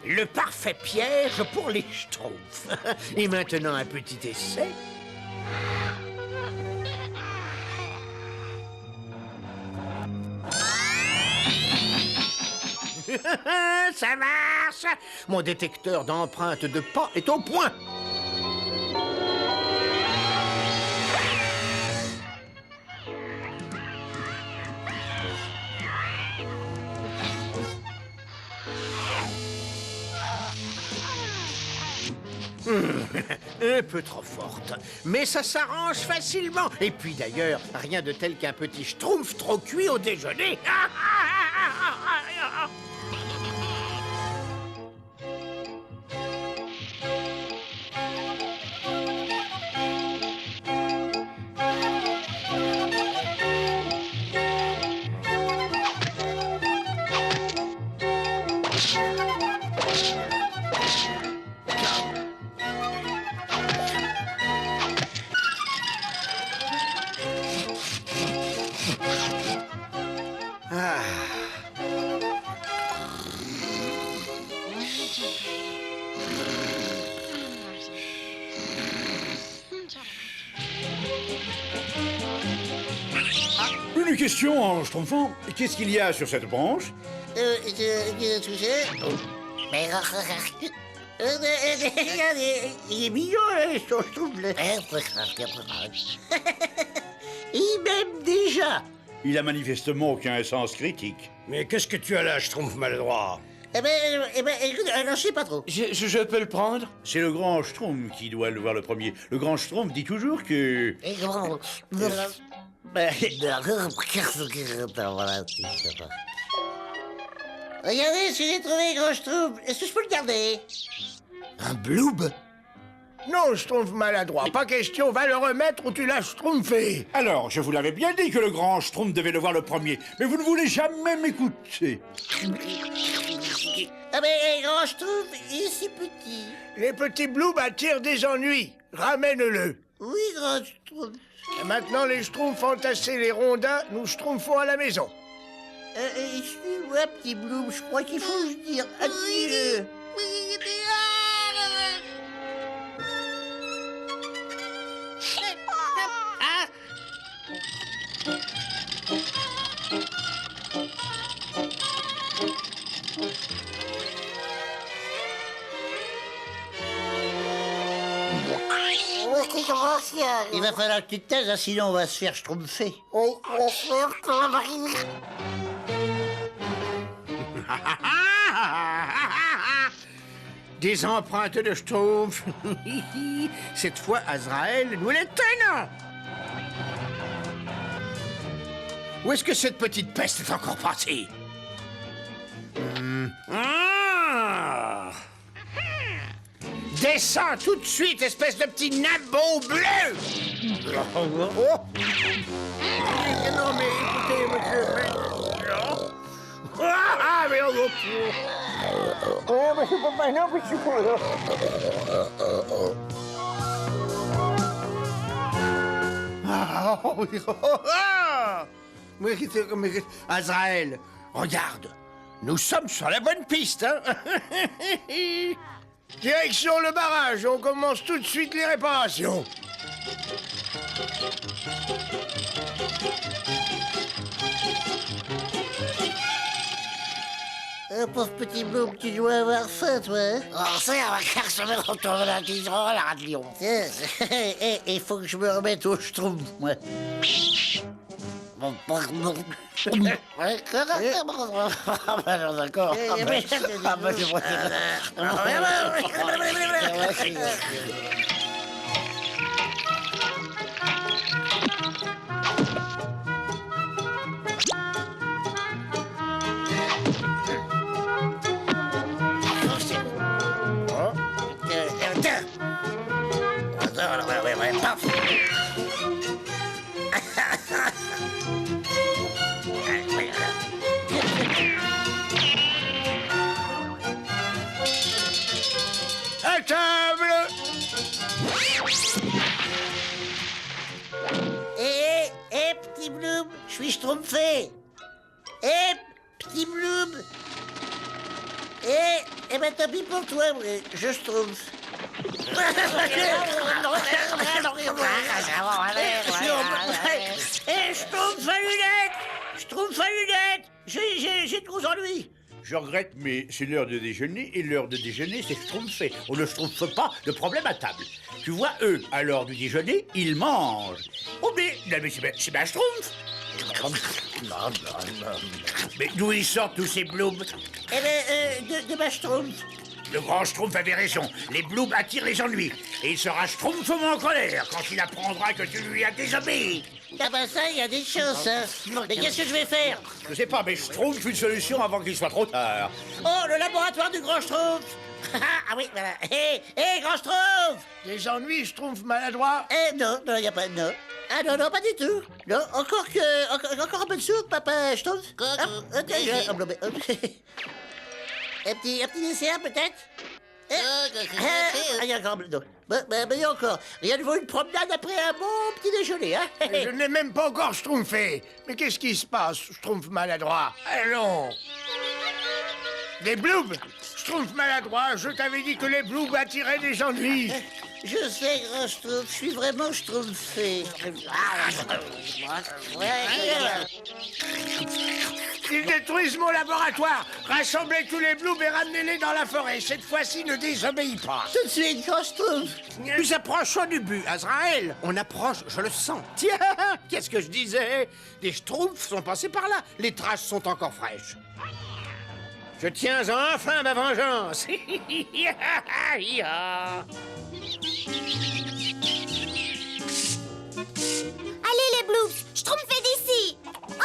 Le parfait piège pour les schtroumpfs. Et maintenant, un petit essai. Ça marche! Mon détecteur d'empreintes de pas est au point. Un peu trop forte, mais ça s'arrange facilement. Et puis d'ailleurs, rien de tel qu'un petit schtroumpf trop cuit au déjeuner. Une question, Schtroumpfant. Qu'est-ce qu'il y a sur cette branche? Regardez, il est mignon, je trouve. Il m'aime déjà. Il a manifestement aucun sens critique. Mais qu'est-ce que tu as là, Schtroumpf maladroit? Eh ben, écoute, je sais pas trop. Je peux le prendre? C'est le grand Schtroumpf qui doit le voir le premier. Le grand Schtroumpf dit toujours que... Regardez, je l'ai trouvé, grand Schtroumpf. Est-ce que je peux le garder? Un bloob? Non, Schtroumpf maladroit, pas question, va le remettre ou tu l'as schtroumpfé. Alors, je vous l'avais bien dit que le grand Schtroumpf devait le voir le premier, mais vous ne voulez jamais m'écouter. Ah mais grand Schtroumpf, il est si petit. Les petits bloobs attirent des ennuis. Ramène-le. Oui, grand Schtroumpf. Et maintenant, les schtroumpfs entassés les rondins, nous schtroumpfons à la maison. Excuse-moi, petit Bloom, je crois qu'il faut se dire adieu. Il va falloir que tu te taises, hein, sinon on va se faire schtroumpfer. Oui, on va se faire Des empreintes de schtroumpf. Cette fois, Azraël, nous les tenons. Où est-ce que cette petite peste est encore partie? Descends tout de suite, espèce de petit nabot bleu! Oh. Non, mais écoutez, monsieur... Ah, mais oh, mais je peux pas, non, mais je peux pas. Mais, Azraël, regarde, nous sommes sur la bonne piste, hein? Direction le barrage, on commence tout de suite les réparations. Pauvre petit Bloom, tu dois avoir faim, toi, hein? Oh, ça, on va carrément retourner la tigeron à la radio. Il faut que je me remette au schtroumpf, moi. D'accord. À table! Petit Bloom, je suis schtroumpfé. Petit Bloom. Eh ben, tant pis pour toi, je schtroumpf. Schtroumpf à lunettes! Schtroumpf à lunettes! J'ai de gros ennuis. Je regrette, mais c'est l'heure de déjeuner, et l'heure de déjeuner, c'est schtroumpfé. On ne schtroumpfe pas de problème à table. Tu vois, eux, à l'heure du déjeuner, ils mangent. Oh, mais c'est bien schtroumpf. Mais d'où ils sortent tous ces blooms? Eh ben, de ma schtroumpf. Le grand schtroumpf avait raison. Les blooms attirent les ennuis. Et il sera schtroumpfement en colère quand il apprendra que tu lui as désobéi. Ah ben ça, il y a des chances, hein. Mais qu'est-ce que je vais faire? Je sais pas, mais je trouve une solution avant qu'il soit trop tard. Oh, le laboratoire du grand schtroumpf. Ah oui, voilà. Hé, grand schtroumpf! Des ennuis, schtroumpf maladroit? Non, y a pas, non. Ah non, pas du tout. Non, encore un peu de soupe, papa schtroumpf. Un petit dessert, peut-être? Il y a encore, non. Il y a encore. Rien de vaut une promenade après un bon petit déjeuner, hein? Je n'ai même pas encore schtroumpfé. Mais qu'est-ce qui se passe, schtroumpf maladroit? Allons. Des bloobs? Schtroumpf maladroit, je t'avais dit que les bloobs attiraient des ennuis. Je sais, grand schtroumpf, je suis vraiment schtroumpfé. Ils détruisent mon laboratoire. Rassemblez tous les bloobs et ramenez-les dans la forêt. Cette fois-ci, ne désobéis pas. Tout de suite, grand schtroumpf. Nous approchons du but, Azraël. On approche, je le sens. Tiens, qu'est-ce que je disais? Des schtroumpfs sont passés par là. Les traces sont encore fraîches. Je tiens enfin ma vengeance. Allez les bloops, schtroumpfez d'ici. Oh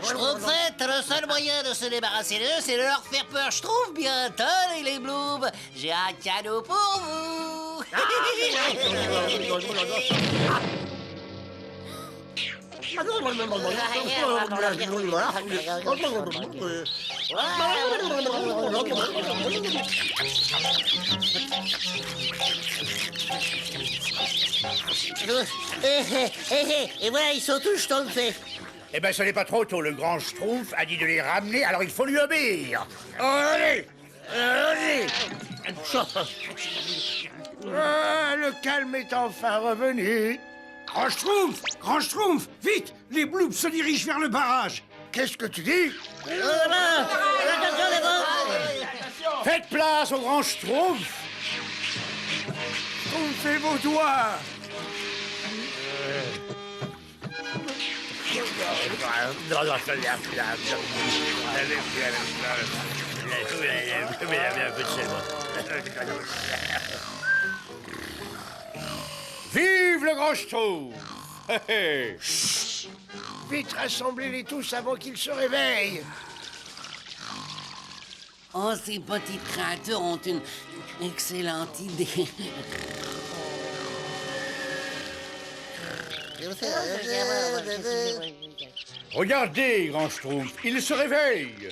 Schtroumpfette, le seul moyen de se débarrasser d'eux, c'est de leur faire peur. Schtroumpf bientôt, les blooms. J'ai un cadeau pour vous. Et voilà, ils sont tous schtroumpfés. Eh ben, ce n'est pas trop tôt. Le grand schtroumpf a dit de les ramener, alors il faut lui obéir. Oh, allez! Allez! Ah, le calme est enfin revenu. Grand schtroumpf, vite! Les bloops se dirigent vers le barrage. Qu'est-ce que tu dis? Attention, les gars. Faites place au grand schtroumpf. Schtroumpfez vos doigts. Vive le grand schtroumpf! Vite, rassemblez-les tous avant qu'ils se réveillent. Oh, ces petits créatures ont une excellente idée. Regardez, grand schtroumpf, il se réveille.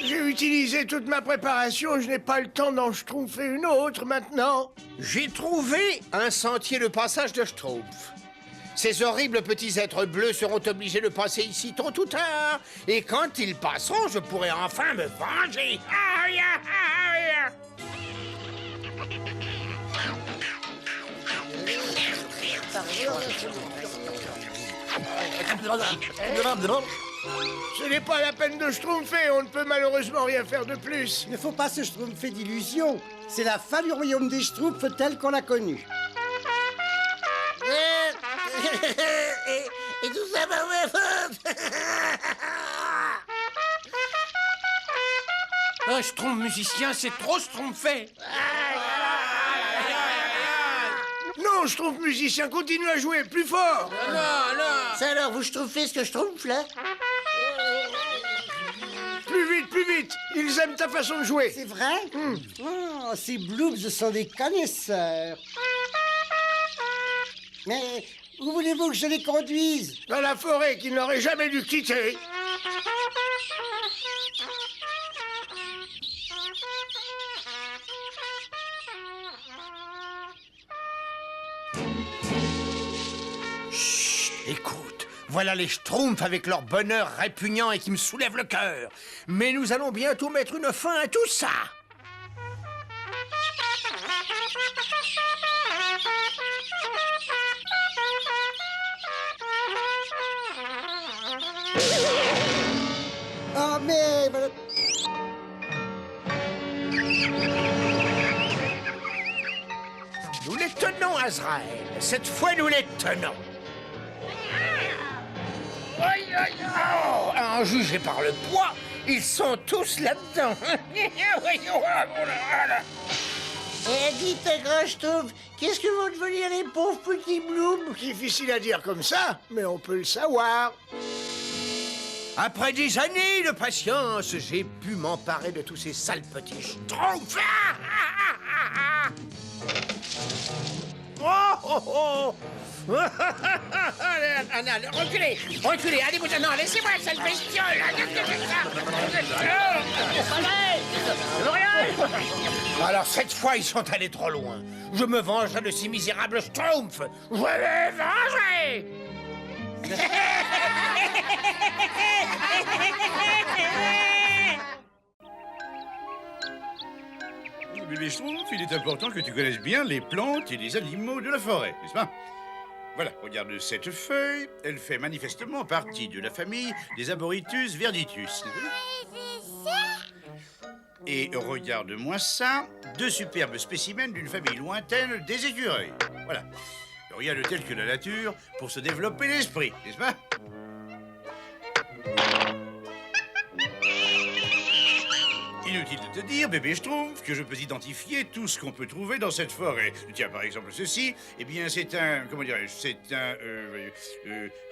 J'ai utilisé toute ma préparation, je n'ai pas le temps d'en schtroumpfer une autre maintenant. J'ai trouvé un sentier de passage de schtroumpf. Ces horribles petits êtres bleus seront obligés de passer ici tôt ou tard. Et quand ils passeront, je pourrai enfin me venger. Aïe, aïe, aïe. Ce n'est pas la peine de schtroumpfer, on ne peut malheureusement rien faire de plus. Il ne faut pas se schtroumpfer d'illusions. C'est la fin du royaume des schtroumpfs tel qu'on l'a connu. Et tout ça par ma faute. Un schtroumpf musicien, c'est trop schtroumpfé. Non, schtroumpf musicien, continue à jouer plus fort. Ça alors, vous schtroumpfez ce que je trouve là? Plus vite, ils aiment ta façon de jouer. C'est vrai? Oh, ces bloobs sont des connaisseurs. Mais où voulez-vous que je les conduise? Dans la forêt qu'ils n'auraient jamais dû quitter. Écoute, voilà les Schtroumpfs avec leur bonheur répugnant et qui me soulève le cœur. Mais nous allons bientôt mettre une fin à tout ça. Ah, mais... Nous les tenons, Azraël. Cette fois, nous les tenons. Aïe, aïe, oh, en juger par le poids, ils sont tous là-dedans. Eh, dites, grand Schtroumpf, qu'est-ce que vont devenir les pauvres petits blooms? Difficile à dire comme ça, mais on peut le savoir. Après des années de patience, j'ai pu m'emparer de tous ces sales petits Schtroumpfs. Oh, oh, oh. Allez, reculez, reculez, allez-vous, non, laissez-moi cette bestiole. Alors cette fois, ils sont allés trop loin. Je me vengerai de ces misérables Schtroumpfs. Je les vengerai. Bébé Schtroumpf, il est important que tu connaisses bien les plantes et les animaux de la forêt, n'est-ce pas? Voilà, regarde cette feuille. Elle fait manifestement partie de la famille des Arborithus verditus. Et regarde-moi ça, deux superbes spécimens d'une famille lointaine des écureuils. Voilà. Rien de tel que la nature pour se développer l'esprit, n'est-ce pas? Inutile de te dire, bébé Schtroumpf, que je peux identifier tout ce qu'on peut trouver dans cette forêt. Tiens, par exemple, ceci, eh bien, c'est un... Comment dirais-je? C'est un...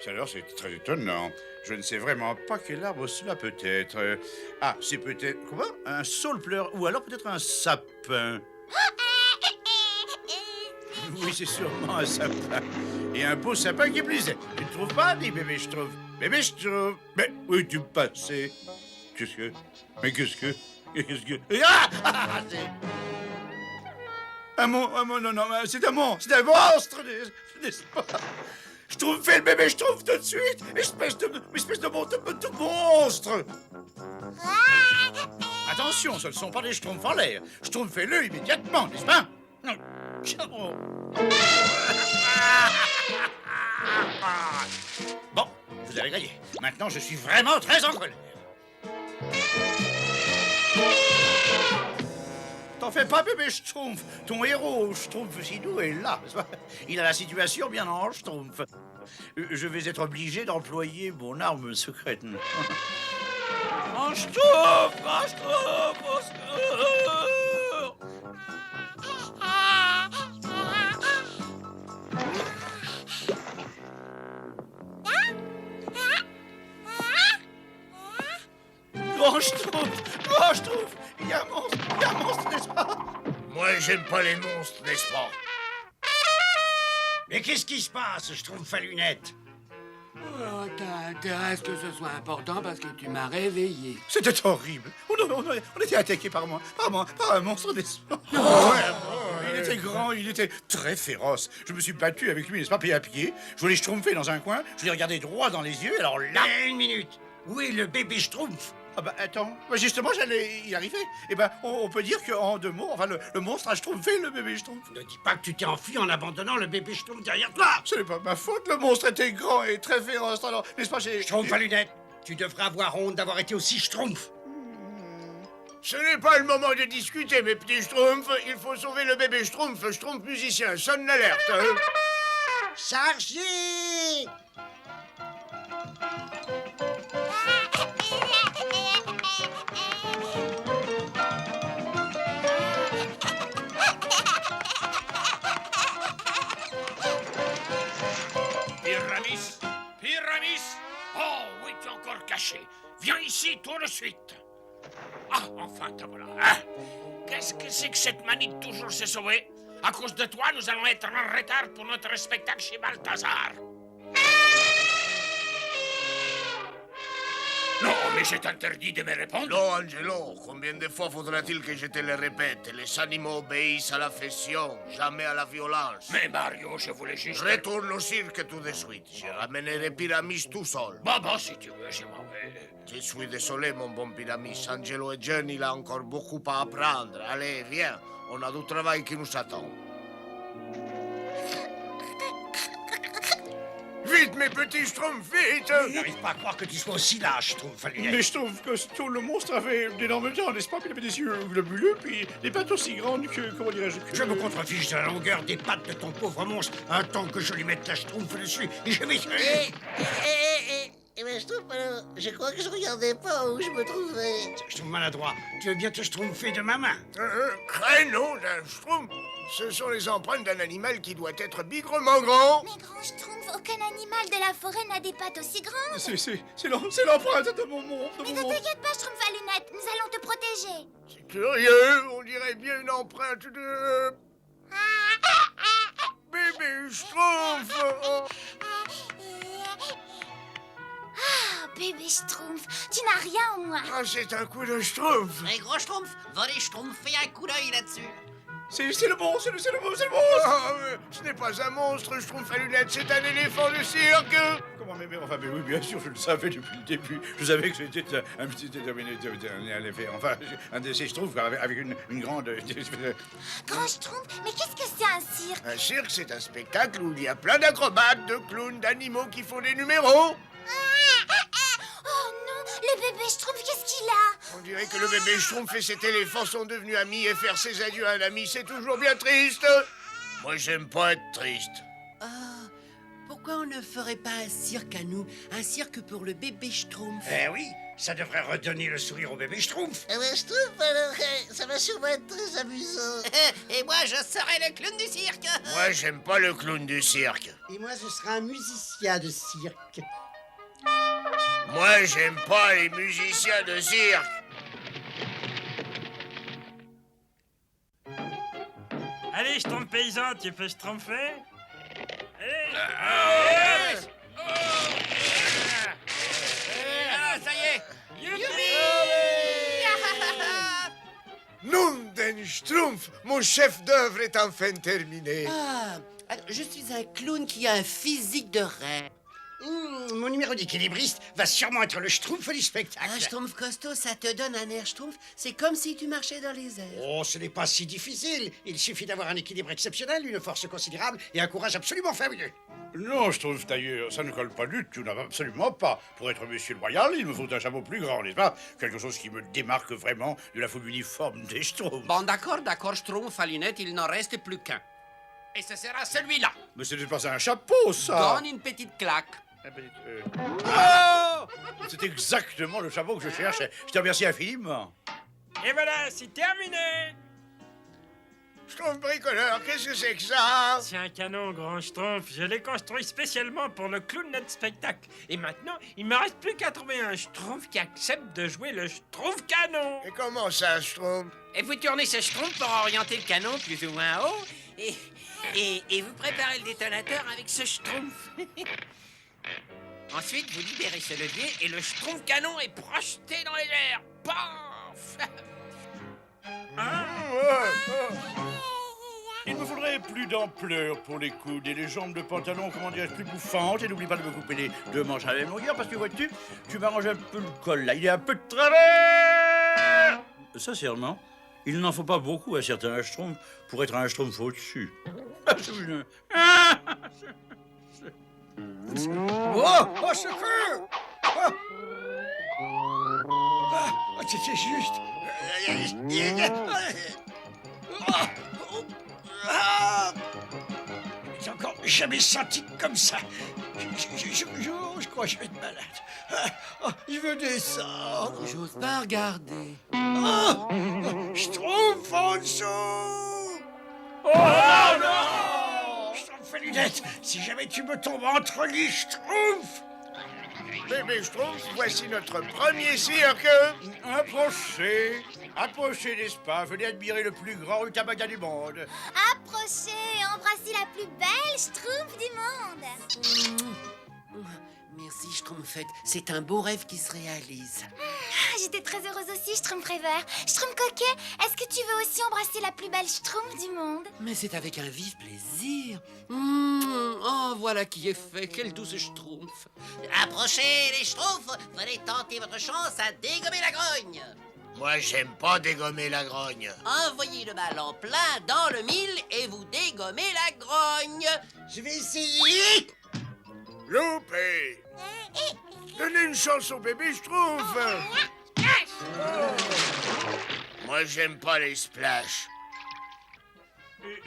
alors, c'est très étonnant. Je ne sais vraiment pas quel arbre cela peut être. Ah, c'est peut-être... Comment? Un saule-pleure, ou alors peut-être un sapin. Oui, c'est sûrement un sapin. Et un beau sapin qui plus est. Tu ne trouves pas, dit bébé Schtroumpf? Bébé Schtroumpf. Mais oui, tu me passais. Qu'est-ce que... Mais qu'est-ce que... Qu'est-ce que... Ah, c'est... Un non, non, c'est un monstre, n'est-ce pas? Je trouve fait le bébé, je trouve tout de suite, espèce de monstre. Attention, ce ne sont pas des schtroumpfs en l'air. Schtroumpfez-le immédiatement, n'est-ce pas? Bon, vous avez gagné. Maintenant, je suis vraiment très en colère. T'en fais pas, bébé Schtroumpf. Ton héros, Schtroumpf Sidou, est là. Il a la situation bien en Schtroumpf. Je vais être obligé d'employer mon arme secrète. En Schtroumpf! En Schtroumpf! Au secours! Grand Schtroumpf, il y a un monstre, n'est-ce pas? Moi, j'aime pas les monstres, n'est-ce pas? Mais qu'est-ce qui se passe, Schtroumpf à lunettes? Oh, t'as intérêt à ce que ce soit important parce que tu m'as réveillé. C'était horrible. On était attaqué par un monstre, n'est-ce pas? Il était grand, il était très féroce. Je me suis battu avec lui, n'est-ce pas, pied à pied. Je l'ai schtroumpfé dans un coin, je l'ai regardé droit dans les yeux, alors là... Une minute. Où est le bébé Schtroumpf? Ah bah attends, bah justement j'allais y arriver. Eh ben on peut dire qu'en deux mots, enfin le monstre a schtroumpfé le bébé Schtroumpf. Ne dis pas que tu t'es enfui en abandonnant le bébé Schtroumpf derrière toi. Ce n'est pas ma faute, le monstre était grand et très féroce, alors n'est-ce pas j'ai... Schtroumpf à lunettes, tu devrais avoir honte d'avoir été aussi Schtroumpf. Ce n'est pas le moment de discuter, mes petits Schtroumpfs. Il faut sauver le bébé Schtroumpf. Schtroumpf musicien, sonne l'alerte. Chargez! Pyramis! Oh, oui, tu es encore caché. Viens ici, tout de suite. Ah, enfin, te voilà. Hein? Qu'est-ce que c'est que cette manie de toujours se sauver? À cause de toi, nous allons être en retard pour notre spectacle chez Balthazar. Non, mais je t'interdis de me répondre. Non, Angelo, combien de fois faudra-t-il que je te le répète? Les animaux obéissent à l'affection, jamais à la violence. Mais Mario, je voulais juste... Retourne au cirque tout de suite. Je ramènerai Pyramis tout seul. Bon, si tu veux, je m'en vais. Je suis désolé, mon bon Pyramis. Angelo est jeune, il a encore beaucoup à apprendre. Allez, viens, on a du travail qui nous attend. Vite, mes petits schtroumpfs, vite! Je n'arrive pas à croire que tu sois aussi lâche, Schtroumpf. Mais je trouve que le monstre avait d'énormes dents, n'est-ce pas? Puis il avait des yeux globuleux, puis des pattes aussi grandes que, comment dirais-je, que... Je me contrefiche de la longueur des pattes de ton pauvre monstre. Attends que je lui mette la Schtroumpf dessus et je vais... Mais Schtroumpf, alors, je crois que je regardais pas où je me trouvais. Je trouve maladroit. Tu veux bien te schtroumpfer de ma main? Créneau d'un schtroumpf. Ce sont les empreintes d'un animal qui doit être bigrement grand. Mais grand Schtroumpf, aucun animal de la forêt n'a des pattes aussi grandes. C'est l'empreinte de mon monstre. Mais ne t'inquiète pas, Schtroumpf à lunettes, nous allons te protéger. C'est curieux, on dirait bien une empreinte de... Bébé schtroumpf. Ah, bébé Schtroumpf, tu n'as rien en moi. Ah, c'est un coup de schtroumpf. Mais gros Schtroumpf, va les Schtroumpfer un coup d'œil là-dessus. C'est le monstre, c'est le monstre. Ah, mais ce n'est pas un monstre, schtroumpf à lunettes, c'est un éléphant de cirque. Comment, mais oui, bien sûr, je le savais depuis le début. Je savais que c'était un petit... Enfin, un de ces schtroumpfs avec une grande... Grand Schtroumpf, mais qu'est-ce que c'est un cirque? Un cirque, c'est un spectacle où il y a plein d'acrobates, de clowns, d'animaux qui font des numéros. Oh non, le bébé Schtroumpf, qu'est-ce qu'il a? On dirait que le bébé schtroumpf et cet éléphant sont devenus amis et faire ses adieux à un ami, c'est toujours bien triste. Moi, j'aime pas être triste. Ah, pourquoi on ne ferait pas un cirque à nous? Un cirque pour le bébé Schtroumpf? Eh oui, ça devrait redonner le sourire au bébé Schtroumpf. Eh ben, Schtroumpf, alors, ça va sûrement être très amusant. Et moi, je serai le clown du cirque. Moi, j'aime pas le clown du cirque. Et moi, je serai un musicien de cirque. Moi, j'aime pas les musiciens de cirque. Allez, Schtroumpf paysan, tu peux schtroumpfer? Ah, ça y est. Nom d'un schtroumpf, mon chef d'œuvre est enfin terminé. Ah, alors, je suis un clown qui a un physique de rêve. Mon numéro d'équilibriste va sûrement être le Schtroumpf du spectacle. Un Schtroumpf costaud, ça te donne un air Schtroumpf. C'est comme si tu marchais dans les airs. Oh, ce n'est pas si difficile. Il suffit d'avoir un équilibre exceptionnel, une force considérable et un courage absolument fabuleux. Non, je trouve d'ailleurs, ça ne colle pas du tout, absolument pas. Pour être monsieur loyal, il me faut un chapeau plus grand, n'est-ce pas? Quelque chose qui me démarque vraiment de la fougue uniforme des Schtroumpfs. Bon, d'accord, Schtroumpf à lunettes, il n'en reste plus qu'un. Et ce sera celui-là. Mais ce n'est pas un chapeau, ça. Donne une petite claque. Oh! C'est exactement le chapeau que je cherchais. Je te remercie infiniment. Et voilà, c'est terminé. Schtroumpf bricoleur, qu'est-ce que c'est que ça? C'est un canon, grand Schtroumpf. Je l'ai construit spécialement pour le clown de notre spectacle. Et maintenant, il me reste plus qu'à trouver un Schtroumpf qui accepte de jouer le Schtroumpf canon. Et comment ça, Schtroumpf? Et vous tournez ce Schtroumpf pour orienter le canon plus ou moins haut. Et vous préparez le détonateur avec ce Schtroumpf. Ensuite, vous libérez ce levier et le Schtroumpf canon est projeté dans les airs. Paf! Il me faudrait plus d'ampleur pour les coudes et les jambes de pantalon, comment dirais-je, plus bouffantes. Et n'oublie pas de me couper les deux manches à la même longueur, parce que vois-tu, tu m'arranges un peu le col, là. Il est un peu de travers. Sincèrement, il n'en faut pas beaucoup à certains Schtroumpfs pour être un Schtroumpf au-dessus. Oh, secours! C'était juste. J'ai encore jamais senti comme ça. Je crois que je vais être malade. Je veux descendre. J'ose pas regarder. Je trouve en dessous. Oh non! Je t'en fais lunettes. Si jamais tu me tombes entre les schtroumpfs. Bébé Schtroumpf, voici notre premier cirque. Approchez, approchez, n'est-ce pas? Venez admirer le plus grand utabaga du monde. Approchez, embrassez la plus belle Schtroumpf du monde. Merci, Schtroumpfette. C'est un beau rêve qui se réalise. Ah, j'étais très heureuse aussi, Schtroumpf rêveur. Schtroumpf coquet, est-ce que tu veux aussi embrasser la plus belle Schtroumpf du monde? Mais c'est avec un vif plaisir. Oh, voilà qui est fait. Quelle douce Schtroumpf. Approchez les Schtroumpfs, venez tenter votre chance à dégommer la grogne. Moi, j'aime pas dégommer la grogne. Envoyez le bal en plein dans le mille et vous dégommez la grogne. Je vais essayer. Loupé. Donnez une chance au bébé Schtroumpf. Moi, j'aime pas les splash.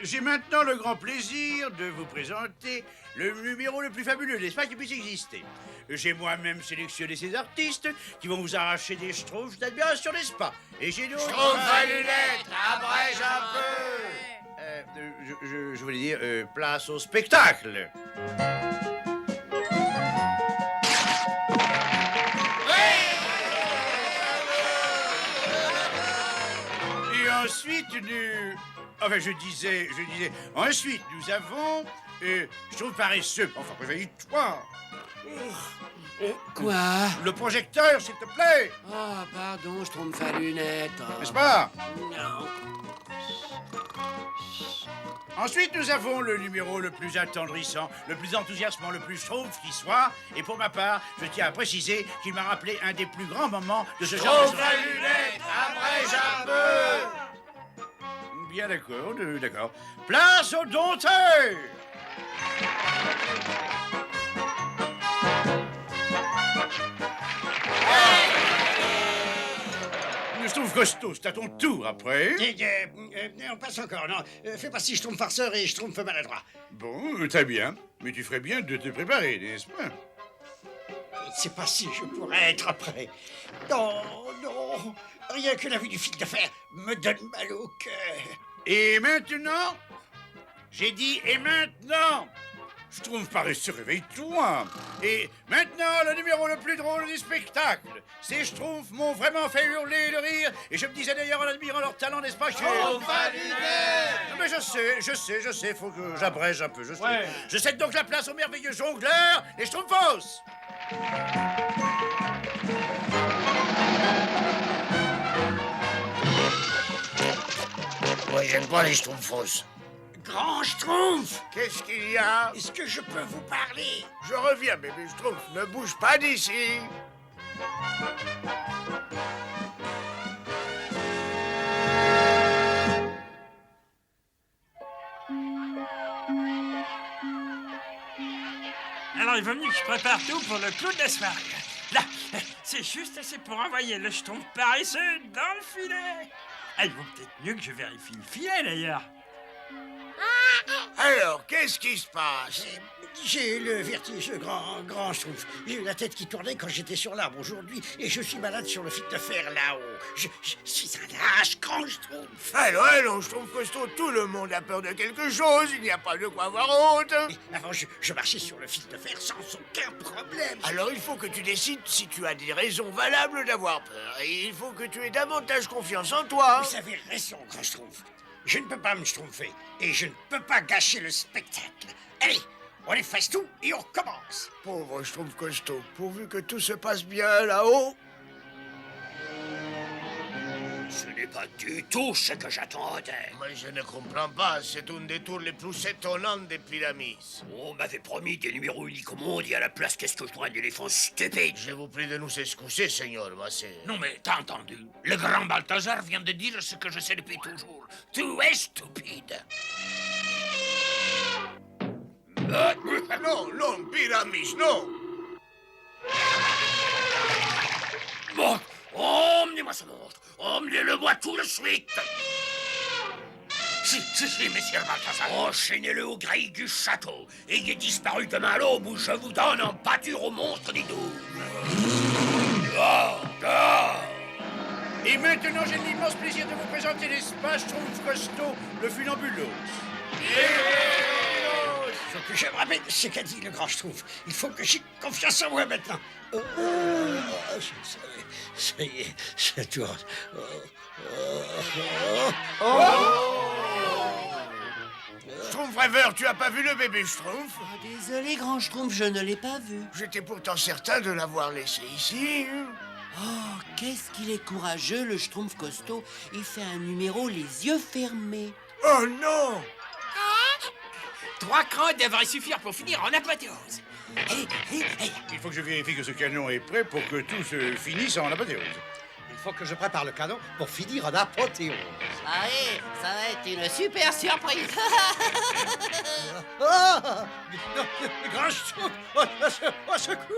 J'ai maintenant le grand plaisir de vous présenter le numéro le plus fabuleux, n'est-ce pas, qui puisse exister. J'ai moi-même sélectionné ces artistes qui vont vous arracher des Schtroumpfs d'admiration, n'est-ce pas? Et j'ai donc... Schtroumpf à lunettes, abrège un peu. Je voulais dire, place au spectacle. Et ensuite, enfin, je disais, ensuite, nous avons... Schtroumpf paresseux, enfin, réveille-toi. Quoi? Le projecteur, s'il te plaît. Oh, pardon, Schtroumpf à lunettes. N'est-ce pas? Non. Ensuite, nous avons le numéro le plus attendrissant, le plus enthousiasmant, le plus Schtroumpf qui soit. Et pour ma part, je tiens à préciser qu'il m'a rappelé un des plus grands moments de ce genre de... Schtroumpf à lunettes, abrège un peu. Bien d'accord. Place au dompteur. Schtroumpf costaud, c'est à ton tour après. On passe encore, non. Fais pas si Schtroumpf farceur et Schtroumpf maladroit. Bon, très bien. Mais tu ferais bien de te préparer, n'est-ce pas? Je ne sais pas si je pourrais être prêt. Non. Rien que la vue du fil de fer me donne mal au cœur. Et maintenant? J'ai dit, et maintenant? Schtroumpf paresseux, réveille-toi. Et maintenant, le numéro le plus drôle du spectacle. Ces Schtroumpfs m'ont vraiment fait hurler de rire. Et je me disais d'ailleurs en admirant leur talent, n'est-ce pas, Schtroumpf à lunettes. Mais je sais, faut que j'abrège un peu, je sais. Ouais. Je cède donc la place au merveilleux jongleur, les Schtroumpfos. Moi, j'aime pas les Schtroumpfos. Grand Schtroumpf, Qu'est-ce qu'il y a? est-ce que je peux vous parler? Je reviens, bébé Schtroumpf. Ne bouge pas d'ici. Alors, il vaut mieux que je prépare tout pour le clou de la soirée. Là, c'est juste assez pour envoyer le Schtroumpf paresseux dans le filet. Ah, il vaut peut-être mieux que je vérifie le filet, d'ailleurs. Alors, qu'est-ce qui se passe? J'ai le vertige, grand Schtroumpf. J'ai eu la tête qui tournait quand j'étais sur l'arbre aujourd'hui et je suis malade sur le fil de fer là-haut. Je suis un lâche, grand Schtroumpf. Allons, Schtroumpf costaud, tout le monde a peur de quelque chose. Il n'y a pas de quoi avoir honte. Et avant, je marchais sur le fil de fer sans aucun problème. Alors, il faut que tu décides si tu as des raisons valables d'avoir peur. Et il faut que tu aies davantage confiance en toi. Vous avez raison, grand Schtroumpf. Je ne peux pas me schtroumpfer et je ne peux pas gâcher le spectacle. Allez, on efface tout et on recommence. Pauvre Schtroumpf costaud, pourvu que tout se passe bien là-haut. Ce n'est pas du tout ce que j'attendais. Moi, je ne comprends pas. C'est un des tours les plus étonnants des pyramides. On m'avait promis des numéros uniques au monde et à la place, qu'est-ce que je dois un éléphant stupide? Je vous prie de nous excuser, Seigneur. Moi, c'est... Non mais t'as entendu? Le grand Balthazar vient de dire ce que je sais depuis toujours. Tu es stupide. Non, Pyramis, non. Bon, emmenez-moi ce monstre. Emmenez-le-moi tout de suite. Si, messire Balthazar. Enchaînez-le aux grilles du château. Ayez disparu demain à l'aube ou je vous donne en pâture au monstre des douves. Dehors. Et maintenant, j'ai l'immense plaisir de vous présenter l'espace Schtroumpf costaud, le funambulos. Il faut que je me rappelle ce qu'a dit le grand Schtroumpf. Il faut que j'ai confiance en moi maintenant. Ça y est, ça tourne. Schtroumpf rêveur, tu as pas vu le bébé Schtroumpf? Oh, désolé, grand Schtroumpf, je ne l'ai pas vu. J'étais pourtant certain de l'avoir laissé ici. Oh, qu'est-ce qu'il est courageux, le Schtroumpf costaud. Il fait un numéro les yeux fermés. Oh non! 3 crans devraient suffire pour finir en apothéose. Il faut que je vérifie que ce canon est prêt pour que tout se finisse en apothéose. Il faut que je prépare le canon pour finir en apothéose. Allez, ça va être une super surprise. Ah! Le grand Schtroumpf! Au secours!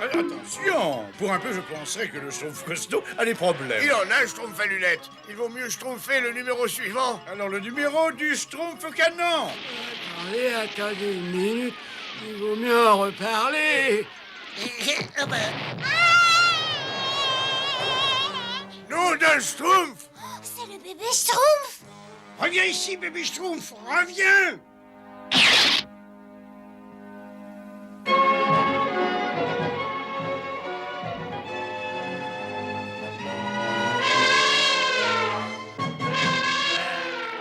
Attention! Pour un peu, je penserais que le Schtroumpf costaud a des problèmes. Il en a, Schtroumpf à lunettes. Il vaut mieux Schtroumpfer le numéro suivant. Alors, le numéro du Schtroumpf canon! Attendez une minute. Il vaut mieux en reparler. Ah ben, Nom d'un Schtroumpf! C'est le bébé Schtroumpf. Reviens ici, bébé Schtroumpf, reviens.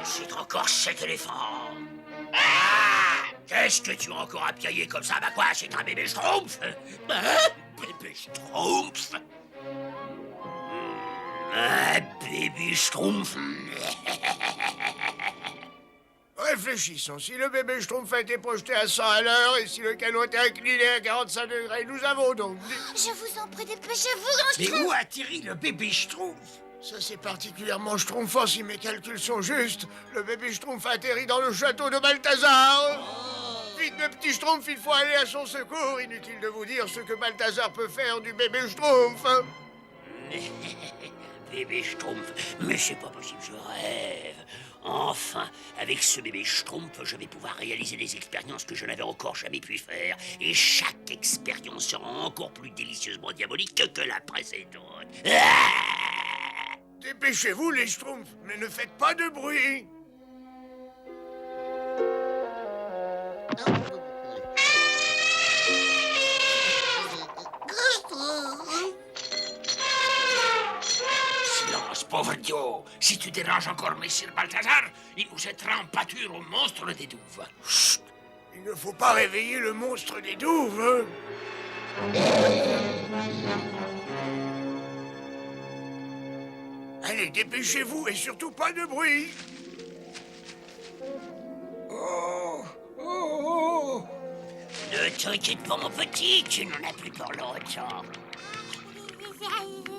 C'est encore cet éléphant. Ah! Qu'est-ce que tu as encore à piailler comme ça? Bah quoi, c'est un bébé Schtroumpf? Bébé Schtroumpf? Un bébé Schtroumpf? Réfléchissons. Si le bébé Schtroumpf a été projeté à 100 à l'heure et si le canon était incliné à 45 degrés, nous avons donc... Je vous en prie, dépêchez-vous, grand Mais Schtroumpf. où atterrit le bébé Schtroumpf? Ça, c'est particulièrement Schtroumpfant si mes calculs sont justes. Le bébé Schtroumpf atterrit dans le château de Balthazar. Vite, le petit Schtroumpf, il faut aller à son secours. Inutile de vous dire ce que Balthazar peut faire du bébé Schtroumpf. Bébé Schtroumpf? Mais c'est pas possible, je rêve. Enfin, avec ce bébé Schtroumpf, je vais pouvoir réaliser des expériences que je n'avais encore jamais pu faire. Et chaque expérience sera encore plus délicieusement diabolique que la précédente. Dépêchez-vous, les Schtroumpfs, mais ne faites pas de bruit. Silence, pauvre idiot. Si tu déranges encore Messire Balthazar, il vous jettera en pâture au monstre des douves. Chut! Il ne faut pas réveiller le monstre des douves. Allez, dépêchez-vous et surtout pas de bruit. Ne t'inquiète pas, mon petit, tu n'en as plus pour longtemps.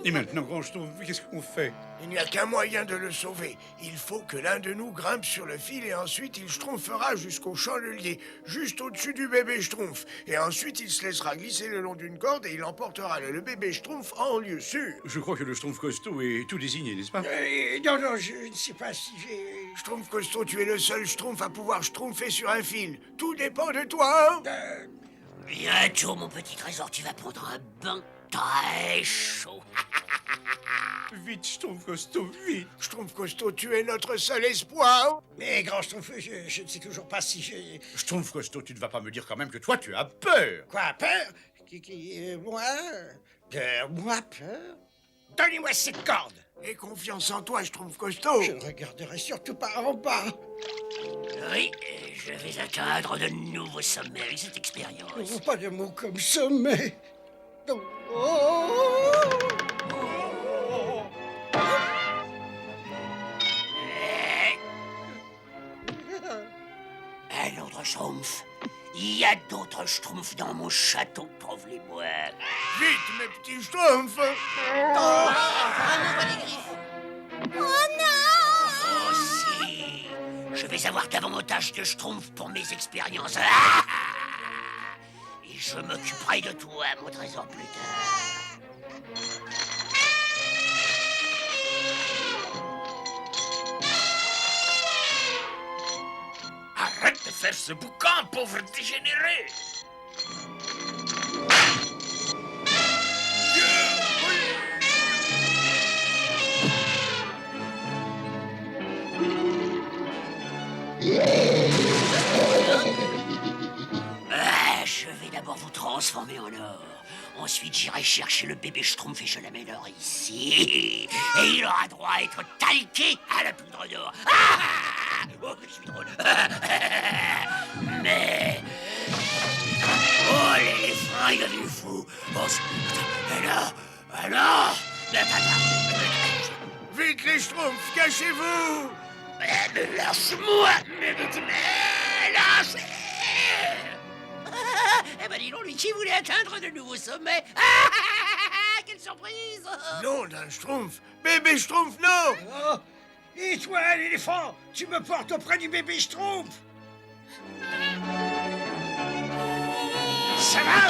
Et maintenant, grand Schtroumpf, qu'est-ce qu'on fait? Il n'y a qu'un moyen de le sauver. Il faut que l'un de nous grimpe sur le fil et ensuite il schtroumpfera jusqu'au chandelier, juste au-dessus du bébé Schtroumpf. Et ensuite il se laissera glisser le long d'une corde et il emportera le bébé Schtroumpf en lieu sûr. Je crois que le Schtroumpf costaud est tout désigné, n'est-ce pas? Non, je ne sais pas si j'ai... Schtroumpf costaud, tu es le seul Schtroumpf à pouvoir schtroumpfer sur un fil. Tout dépend de toi. Bientôt, mon petit trésor, tu vas prendre un bain très chaud. Vite, Schtroumpf costaud, vite! Schtroumpf costaud, tu es notre seul espoir. Mais grand Schtroumpf, je ne sais toujours pas si j'ai... Schtroumpf costaud, tu ne vas pas me dire quand même que toi, tu as peur! Quoi, peur? Moi? Moi, peur? Donnez-moi cette corde. Aie confiance en toi, Schtroumpf costaud. Je ne regarderai surtout pas en bas. Oui, je vais atteindre de nouveaux sommets avec cette expérience. Pas de mots comme sommet. Non. Un autre Schtroumpf. Il y a d'autres Schtroumpfs dans mon château, trouve-les-moi. Vite, mes petits Schtroumpfs. Oh non! Aussi, je vais avoir davantage de Schtroumpfs pour mes expériences. Et je m'occuperai de toi, mon trésor, plus tard. Arrête de faire ce boucan, pauvre dégénéré! Je vais d'abord d'abord vous transformer en or. Ensuite, j'irai chercher le bébé Schtroumpf et je l'amènerai ici. Et il aura droit à être talqué à la poudre d'or. Ah! Oh, je suis drôle. Mais... Oh, l'éléphant, il est devenu fou. Oh, alors... Vite, les Schtroumpfs, cachez-vous! Lâche-moi! Mais lâche! Eh ben dis donc, lui qui voulait atteindre de nouveaux sommets. Quelle surprise! Non, d'un Schtroumpf! Bébé Schtroumpf, non! Oh, et toi, l'éléphant, tu me portes auprès du bébé Schtroumpf. Ça va?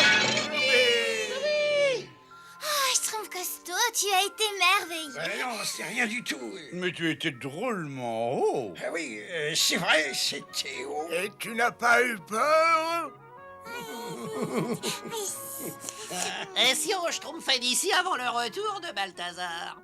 Oh, Schtroumpf Costaud, tu as été merveilleux. Non, c'est rien du tout. Mais tu étais drôlement haut. Ah oui, c'est vrai, c'était haut. Et tu n'as pas eu peur? Et si on schtroumpfait d'ici avant le retour de Balthazar?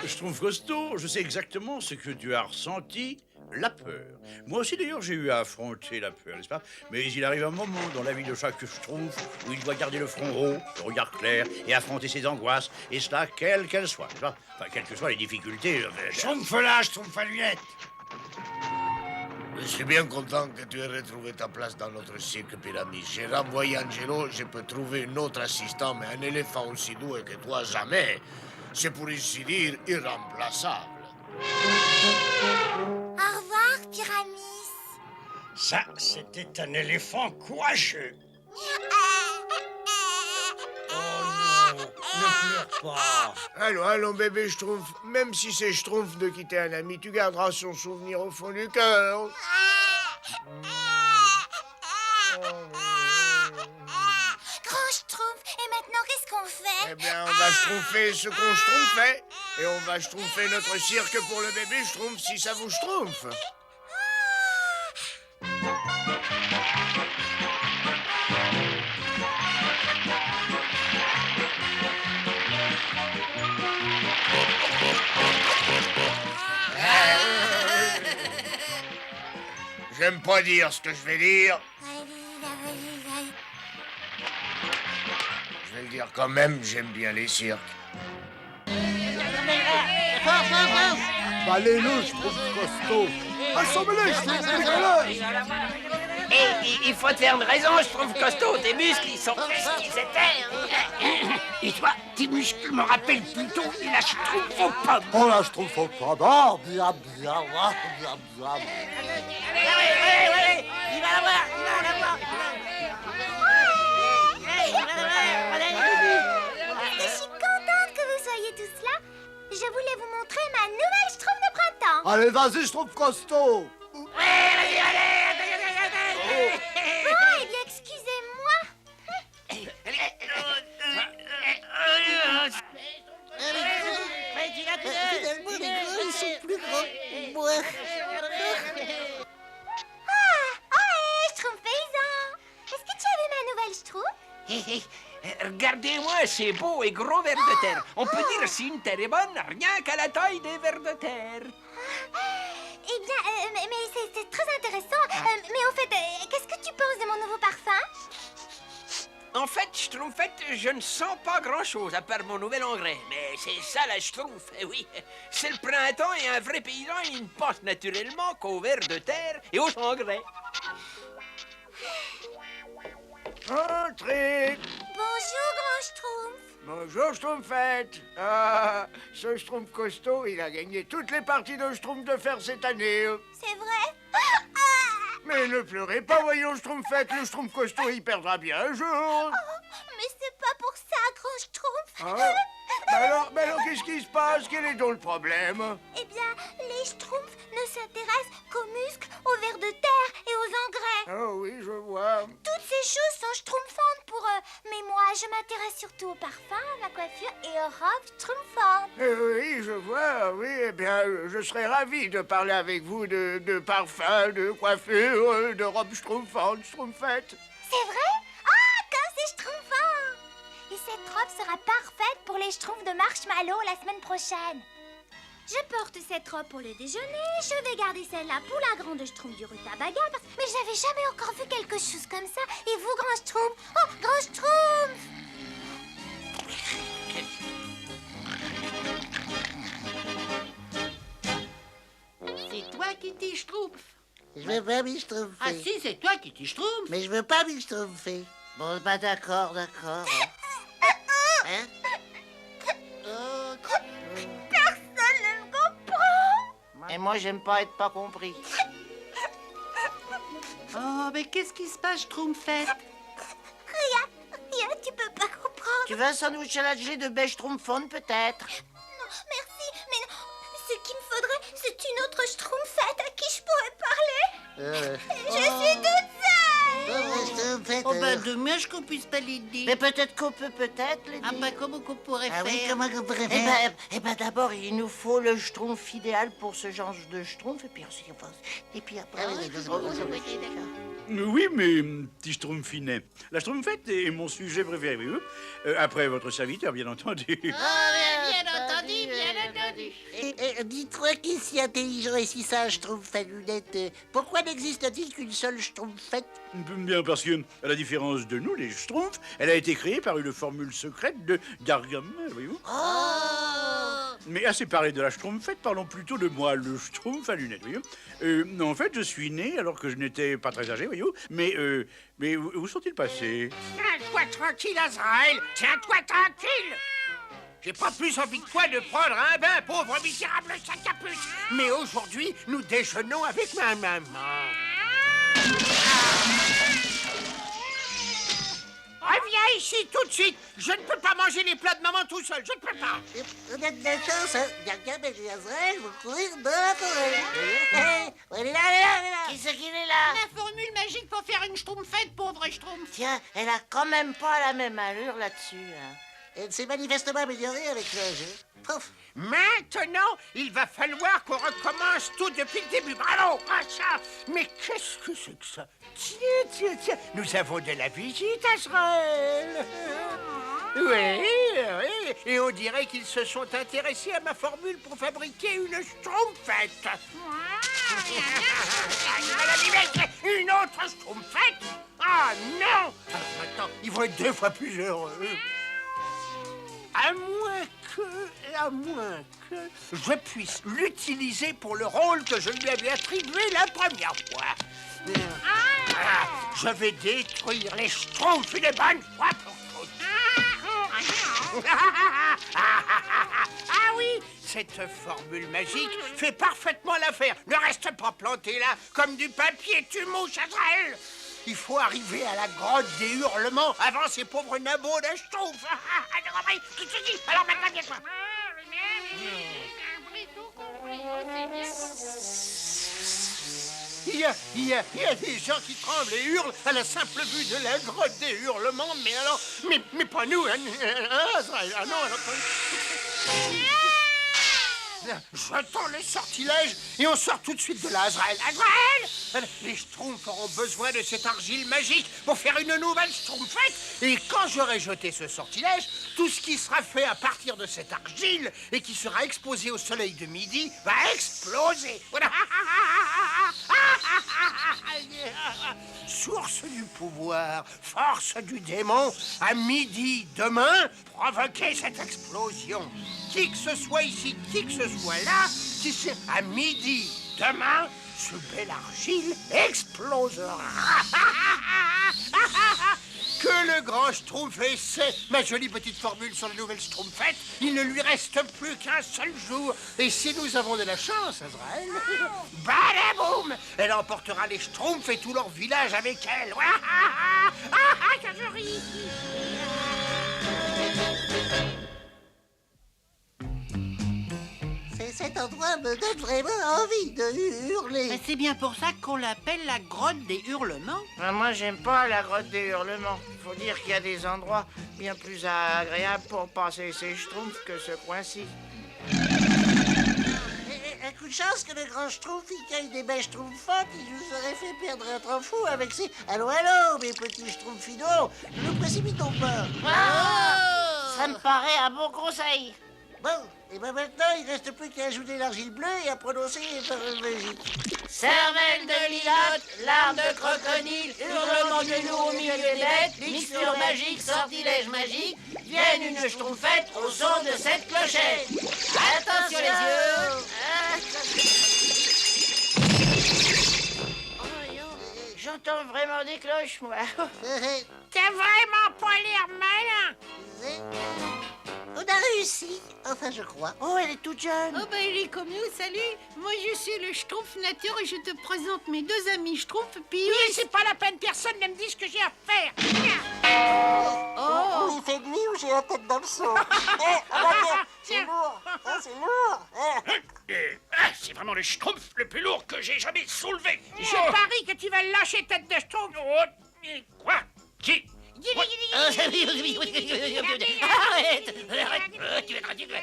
Schtroumpf costaud, je sais exactement ce que tu as ressenti, la peur. Moi aussi, d'ailleurs, j'ai eu à affronter la peur, n'est-ce pas? Mais il arrive un moment dans la vie de chaque Schtroumpf où il doit garder le front haut, le regard clair et affronter ses angoisses, et cela, quelles qu'elles soient, n'est-ce pas? Enfin, quelles que soient les difficultés. Schtroumpf là, Schtroumpf à lunettes. Je suis bien content que tu aies retrouvé ta place dans notre cirque pyramide. J'ai renvoyé Angelo, je peux trouver un autre assistant, mais un éléphant aussi doué que toi, jamais. C'est pour ainsi dire irremplaçable. Au revoir, Pyramis. Ça, c'était un éléphant courageux. Oh non, ne pleure pas. Allons, bébé Schtroumpf. Même si c'est Schtroumpf de quitter un ami, tu garderas son souvenir au fond du cœur. Grand Schtroumpf, et maintenant qu'est-ce qu'on fait? Eh bien, on va schtroumpfer ce qu'on schtroumpfait. Et on va schtroumpfer notre cirque pour le bébé Schtroumpf si ça vous schtroumpfe. J'aime pas dire ce que je vais dire. Je vais le dire quand même, j'aime bien les cirques. Allez-le, Schtroumpf costaud. Assemblez, Schtroumpf décolleur. Et il faut te faire une raison, Schtroumpf costaud. Tes muscles, ils sont plus ce qu'ils étaient. Et toi, tes muscles me rappellent plutôt la Schtroumpf aux pommes. Oh là, Schtroumpf aux pommes. Oh, bien, bien, bien, bien. Il va l'avoir, il va l'avoir. Je suis contente que vous soyez tous là. Je voulais vous montrer ma nouvelle Schtroumpf de printemps. Allez, vas-y, Schtroumpf costaud. Bon, eh bien, excusez-moi. Finalement, les grands, ils sont plus grands que moi. Schtroumpf paysan. Est-ce que tu avais ma nouvelle Schtroumpf? Regardez-moi, c'est beau et gros vers de terre. On peut dire si une terre est bonne, rien qu'à la taille des vers de terre. Eh bien, mais c'est très intéressant. Mais au fait, qu'est-ce que tu penses de mon nouveau parfum? En fait, Schtroumpfette, je ne sens pas grand-chose à part mon nouvel engrais. Mais c'est ça la Schtroumpf, oui. C'est le printemps et un vrai paysan, il ne pense naturellement qu'aux vers de terre et aux engrais. Entrez. Bonjour, grand Schtroumpf. Bonjour, Schtroumpfette. Ah, ce Schtroumpf costaud, il a gagné toutes les parties de Schtroumpf de fer cette année. C'est vrai? Mais ne pleurez pas, voyons, Schtroumpfette. Le Schtroumpf costaud, il perdra bien un jour. Mais c'est pas pour ça, grand Schtroumpf. Ah. Mais alors, qu'est-ce qui se passe? Quel est donc le problème? Eh bien, les Schtroumpfs ne s'intéressent qu'aux muscles, aux vers de terre et aux engrais. Oh oui, je vois. Toutes ces choses sont schtroumpfantes pour eux. Mais moi, je m'intéresse surtout au parfum, à la coiffure et aux robes schtroumpfantes. Oui, je vois, oui. Eh bien, je serais ravi de parler avec vous de parfum, de coiffure, de robes schtroumpfantes, Schtroumpfette. C'est vrai? robe sera parfaite pour les schtroumpfs de Marshmallow la semaine prochaine. Je porte cette robe pour le déjeuner, je vais garder celle-là pour la grande schtroumpf du rutabaga, mais j'avais jamais encore vu quelque chose comme ça. Et vous, grand schtroumpf? Oh, grand schtroumpf! C'est toi qui t'y schtroumpf. Je veux pas m'y schtroumpfer. Ah si, c'est toi qui t'y schtroumpf. Mais je veux pas m'y schtroumpfer. Bon, bah d'accord. Hein? Personne ne me comprend! Et moi, j'aime pas être pas compris. Oh, mais qu'est-ce qui se passe, Schtroumpfette? Rien, tu peux pas comprendre. Tu veux un sandwich à la gelée de beige Schtroumpfone, peut-être? Non, merci, mais non. Ce qu'il me faudrait, c'est une autre schtroumpfette à qui je pourrais parler. Je suis toute seule. Oh, ben, dommage qu'on puisse pas les dire. Mais peut-être qu'on peut les dire. Ah, ben, comment qu'on pourrait faire? Oui, comment qu'on pourrait faire? Eh ben, d'abord, il nous faut le schtroumpf idéal pour ce genre de schtroumpf, et puis après... Oui, mais petit schtroumpfinet. La schtroumpfette est mon sujet préféré, oui. Après votre serviteur, bien entendu. Bien entendu. Et dis-toi qui est si intelligent et si sage, Schtroumpf à lunettes. Pourquoi n'existe-t-il qu'une seule Schtroumpfette? Bien parce que, à la différence de nous, les schtroumpfs, elle a été créée par une formule secrète de Gargamel, voyez-vous. Mais assez parlé de la schtroumpfette, parlons plutôt de moi, le schtroumpf à lunettes, voyez-vous. En fait, je suis né alors que je n'étais pas très âgé, voyez-vous. Mais où sont-ils passés? Tiens-toi tranquille, Azraël. Tiens-toi tranquille. J'ai pas plus envie que toi de prendre un bain, pauvre misérable sac à puce. Mais aujourd'hui, nous déjeunons avec ma maman. Reviens ici tout de suite. Je ne peux pas manger les plats de maman tout seul. Je ne peux pas. On a de la chance, hein. Gargamel et Azraël vont courir dans la forêt. Elle est là. Qui c'est qu'il est là? La formule magique pour faire une schtroumpfette, pauvre schtroumpf. Tiens, elle a quand même pas la même allure là-dessus, hein. Elle s'est manifestement améliorée avec l'âge. Pouf. Maintenant, il va falloir qu'on recommence tout depuis le début. Bravo, ça. Mais qu'est-ce que c'est que ça? Tiens. Nous avons de la visite, Azraël. Oui. Et on dirait qu'ils se sont intéressés à ma formule pour fabriquer une schtroumpfette. Une autre schtroumpfette? Ah non! Maintenant, ils vont être 2 fois plus heureux. À moins que je puisse l'utiliser pour le rôle que je lui avais attribué la première fois. Je vais détruire les schtroumpfs une bonne fois pour toutes. Ah oui, cette formule magique fait parfaitement l'affaire. Ne reste pas planté là comme du papier, tu mouches, Azraël. Il faut arriver à la grotte des hurlements avant ces pauvres nabots de schtroumpfs. Alors maintenant, viens-toi. Il y a des gens qui tremblent et hurlent à la simple vue de la grotte des hurlements, mais alors... Mais pas nous, hein, Azraël. Ah non, alors... Jetons le sortilège et on sort tout de suite de là, Azraël. Azraël! Les schtroumpfs auront besoin de cette argile magique pour faire une nouvelle schtroumpfette. Et quand j'aurai jeté ce sortilège, tout ce qui sera fait à partir de cette argile et qui sera exposé au soleil de midi va exploser. Voilà. Source du pouvoir, force du démon, à midi demain, provoquez cette explosion. Qui que ce soit ici, qui que ce soit là, si c'est à midi demain, ce bel argile explosera. Que le grand Schtroumpf essaie ma jolie petite formule sur la nouvelle Schtroumpfette, il ne lui reste plus qu'un seul jour. Et si nous avons de la chance, Azraël, badaboum, elle emportera les Schtroumpfs et tout leur village avec elle. Que je ris. Cet endroit me donne vraiment envie de hurler. C'est bien pour ça qu'on l'appelle la grotte des hurlements. Moi, j'aime pas la grotte des hurlements. Il faut dire qu'il y a des endroits bien plus agréables pour passer ses schtroumpfs que ce coin-ci. Un coup de chance que le grand Schtroumpf il cueille des bêches schtroumpfantes, il nous aurait fait perdre un temps fou avec ses... Allô, mes petits schtroumpfinos, ne nous précipitons pas. Ça Ça me paraît un bon conseil. Bon, et ben maintenant, il reste plus qu'à ajouter l'argile bleue et à prononcer les paroles magiques. Cervelle de lilote, larmes de crocodile, hurlement de loup au milieu des bêtes, mixture magique, sortilège magique, vienne une schtroumpfette au son de cette clochette. Attention les yeux. J'entends vraiment des cloches, moi. T'as vraiment pas l'air malin. On a réussi, enfin je crois. Oh, elle est toute jeune. Oh bah il est comme nous, salut. Moi je suis le Schtroumpf Nature et je te présente mes deux amis Schtroumpf Pius. Oui, c'est pas la peine, personne ne me dit ce que j'ai à faire. Oh, il fait de nuit ou j'ai la tête dans le seau. C'est lourd, c'est lourd. C'est vraiment le Schtroumpf le plus lourd que j'ai jamais soulevé. Je parie que tu vas le lâcher, tête de Schtroumpf. Quoi? Qui? Arrête, tu vas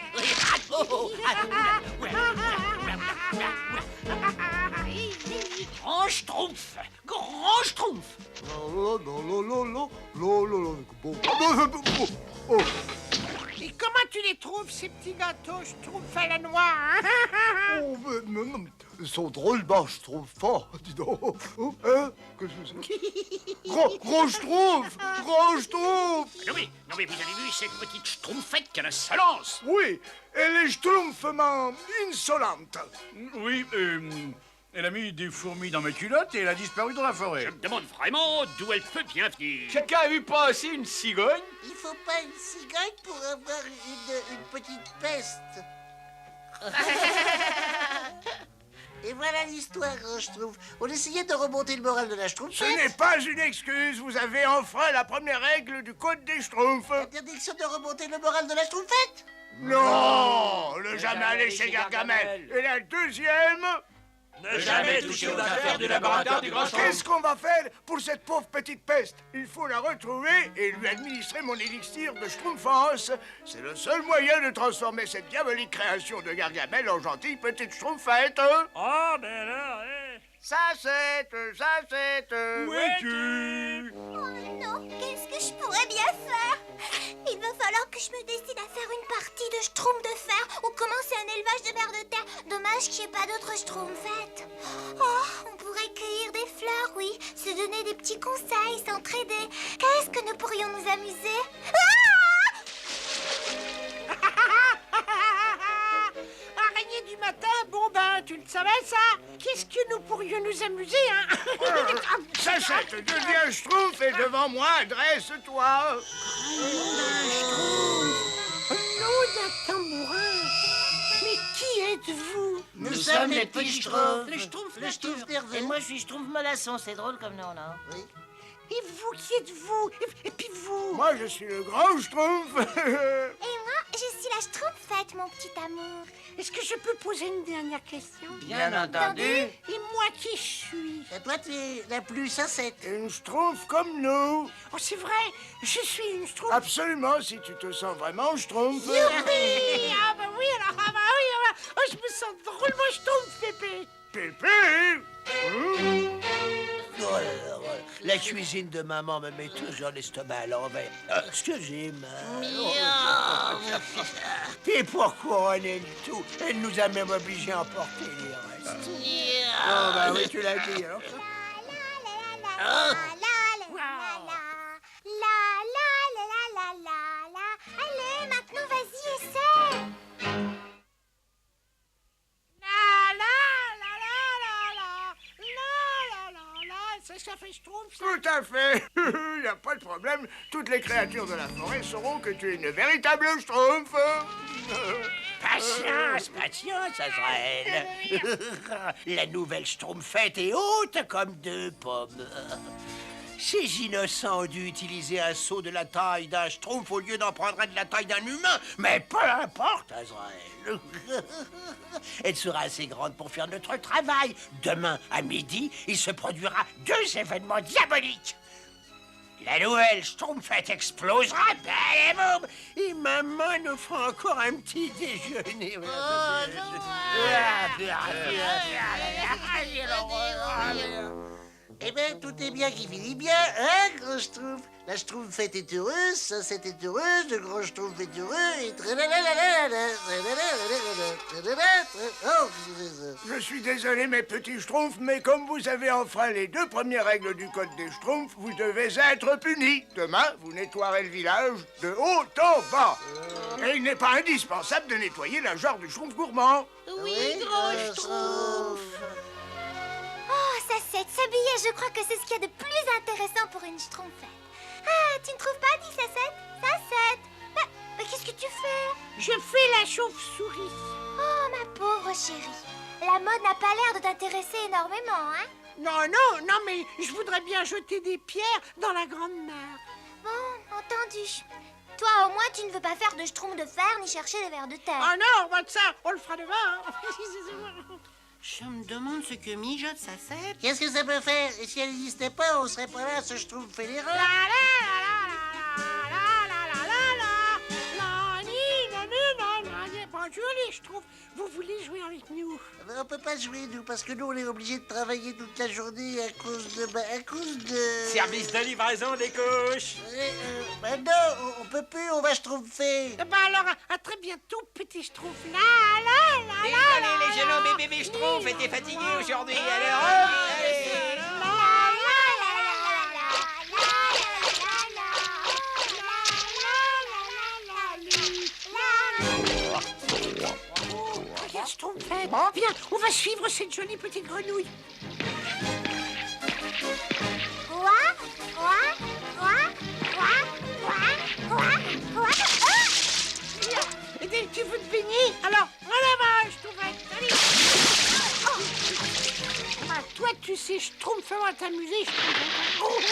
Grand Schtroumpf! Grand Schtroumpf! Et comment tu les trouves, ces petits gâteaux Schtroumpf à la noix, hein? Oh, mais non, ils sont drôlement schtroumpfants, dis donc. Oh, hein? Qu'est-ce que c'est? Gros schtroumpf! Gros schtroumpf! Non mais vous avez vu cette petite schtroumpfette qui a l'insolence? Oui, elle est schtroumpfement insolente. Oui, elle a mis des fourmis dans mes culottes et elle a disparu dans la forêt. Je me demande vraiment d'où elle peut bien venir. Quelqu'un a vu passer une cigogne? Il faut pas une cigogne pour avoir une petite peste. Et voilà l'histoire, je trouve. On essayait de remonter le moral de la Schtroumpfette. Ce n'est pas une excuse, vous avez enfreint la première règle du code des Schtroumpfs. Interdiction de remonter le moral de la Schtroumpfette. Non, ne jamais aller chez Gargamel. Et la deuxième... Ne jamais toucher aux affaires du laboratoire du Grand Schtroumpf. Qu'est-ce qu'on va faire pour cette pauvre petite peste? Il faut la retrouver et lui administrer mon élixir de Schtroumpfance. C'est le seul moyen de transformer cette diabolique création de Gargamel en gentille petite Schtroumpfette. Oh, ben alors, Sachette. Où es-tu? Oh non, qu'est-ce que je pourrais bien faire? Il va falloir que je me décide à faire une partie de Schtroumpf de fer ou commencer un élevage de vers de terre. Dommage qu'il n'y ait pas d'autres Schtroumpfettes. Oh, on pourrait cueillir des fleurs, oui, se donner des petits conseils, s'entraider. Qu'est-ce que nous pourrions nous amuser? Araignée du matin, bon ben, tu le savais ça? Qu'est-ce que nous pourrions nous amuser, hein? Sachette, deviens Schtroumpf et devant moi, dresse-toi. L'eau d'un tambourin. Mais qui êtes-vous? Nous sommes les petits Schtroumpfs. Le Schtroumpf Le Schtroumpf Nature. nerveux. Et moi, je suis Schtroumpf Molasson, c'est drôle comme nom, non? Oui. Et vous, qui êtes-vous? Et puis vous? Moi, je suis le grand Schtroumpf. Et moi, je suis la Schtroumpfette, mon petit amour. Est-ce que je peux poser une dernière question? Bien entendu. Et moi, qui je suis? Et toi, tu es la plus sensate. Une Schtroumpf comme nous. Oh, c'est vrai, je suis une Schtroumpf. Absolument, si tu te sens vraiment Schtroumpf. Youpi! Ah bah oui, alors, ah bah oui, ah bah, oh, je me sens drôlement Schtroumpf, Pépé. Pépé. La cuisine de maman me met toujours l'estomac à l'envers. Excusez-moi. Et pourquoi on aime tout? Elle nous a même obligés à emporter les restes. Oh, bah oui, tu l'as dit, alors. Allez, maintenant, vas-y, essaie. Ça fait Schtroumpf, ça. Tout à fait. Il n'y a pas de problème. Toutes les créatures de la forêt sauront que tu es une véritable Schtroumpf. Patience, Azraël. La nouvelle Schtroumpfette est haute comme deux pommes. Ces innocents ont dû utiliser un seau de la taille d'un Schtroumpf au lieu d'en prendre un de la taille d'un humain. Mais peu importe, Azraël. Elle sera assez grande pour faire notre travail. Demain, à midi, il se produira 2 événements diaboliques. La nouvelle Schtroumpfette explosera, belle et boum, et maman nous fera encore un petit déjeuner. Eh ben, tout est bien qui finit bien, hein, Gros Schtroumpf? La Schtroumpfette est heureuse, Sassette est heureuse, le Gros Schtroumpf est heureux, et oh, Je suis désolé, mes petits Schtroumpfs, mais comme vous avez enfreint les 2 premières règles du code des Schtroumpfs, vous devez être punis. Demain, vous nettoierez le village de haut en bas. Et il n'est pas indispensable de nettoyer la jarre du Schtroumpf gourmand. Oui, Gros Schtroumpf. Oh, Sassette, s'habiller, je crois que c'est ce qu'il y a de plus intéressant pour une Schtroumpfette. Ah, tu ne trouves pas, dit Sassette? Sassette! Mais qu'est-ce que tu fais? Je fais la chauve-souris. Oh, ma pauvre chérie. La mode n'a pas l'air de t'intéresser énormément, hein? Non, mais je voudrais bien jeter des pierres dans la grande mer. Bon, entendu. Toi, au moins, tu ne veux pas faire de Schtroumpf de fer ni chercher des vers de terre. Ah non, ça, on le fera demain. Je me demande ce que mijote Sassette. Qu'est-ce que ça peut faire? Et si elle n'existait pas, on serait pas là, ce Schtroumpf fédéral. Bonjour les Schtroumpfs, vous voulez jouer avec nous? On peut pas jouer, nous, parce que nous, on est obligés de travailler toute la journée à cause de... Service de livraison des couches. Non, on peut plus, on va Schtroumpfer. Alors, à très bientôt, petit Schtroumpf. Désolé, les jeunes bébés Schtroumpfs étaient fatigués aujourd'hui, alors... Schtroumpfette, viens, on va suivre cette jolie petite grenouille. Quoi? Tu veux te baigner? Alors, en avant, Schtroumpfette. Allez. Toi, tu sais, Schtroumpf, on va t'amuser, Schtroumpf.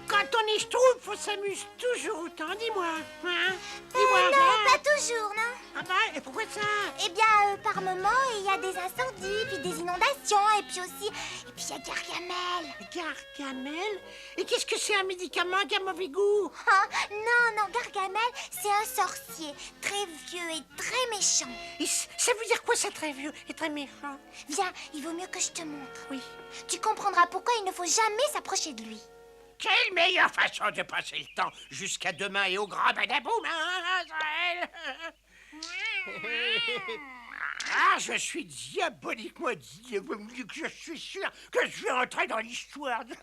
Quand on est Schtroumpf, on s'amuse toujours autant, dis-moi. Hein? Dis-moi. Non, pas toujours, non. Ah bah, et pourquoi ça? Eh bien, par moment, il y a des incendies, puis des inondations, et puis il y a Gargamel. Gargamel? Et qu'est-ce que c'est un médicament qui a mauvais goût? Oh, non, Gargamel, c'est un sorcier, très vieux et très méchant. Et ça veut dire quoi, ça, très vieux et très méchant? Viens, il vaut mieux que je te montre. Oui. Tu comprendras pourquoi il ne faut jamais s'approcher de lui. Quelle meilleure façon de passer le temps jusqu'à demain et au grand badaboum, hein, Azraël? Ah, je suis diaboliquement diabolique. Je suis sûr que je vais entrer dans l'histoire. Moi,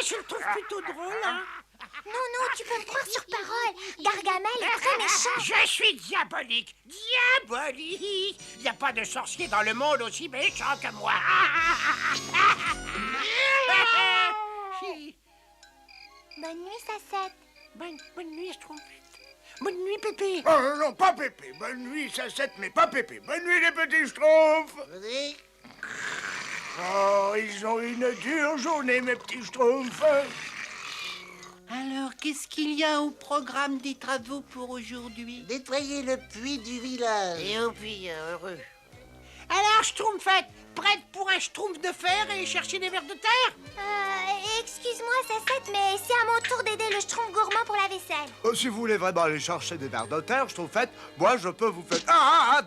je le trouve plutôt drôle, hein. Non, tu peux me croire sur parole. Gargamel est très méchant. Je suis diabolique. Diabolique. Il n'y a pas de sorcier dans le monde aussi méchant que moi. Bonne nuit, Sassette. Bonne nuit, Schtroumpfette. Bonne nuit, Pépé. Oh non, pas Pépé. Bonne nuit, Sassette, mais pas Pépé. Bonne nuit, les petits Schtroumpfs. Oh, ils ont une dure journée, mes petits Schtroumpfs. Alors, qu'est-ce qu'il y a au programme des travaux pour aujourd'hui? Nettoyer le puits du village. Et au puits heureux. Alors, Schtroumpfette, prête pour un Schtroumpf de fer et chercher des vers de terre? Excuse-moi, Sassette, mais c'est à mon tour d'aider le Schtroumpf gourmand pour la vaisselle. Si vous voulez vraiment aller chercher des vers de terre, Schtroumpfette, moi je peux vous faire... Ah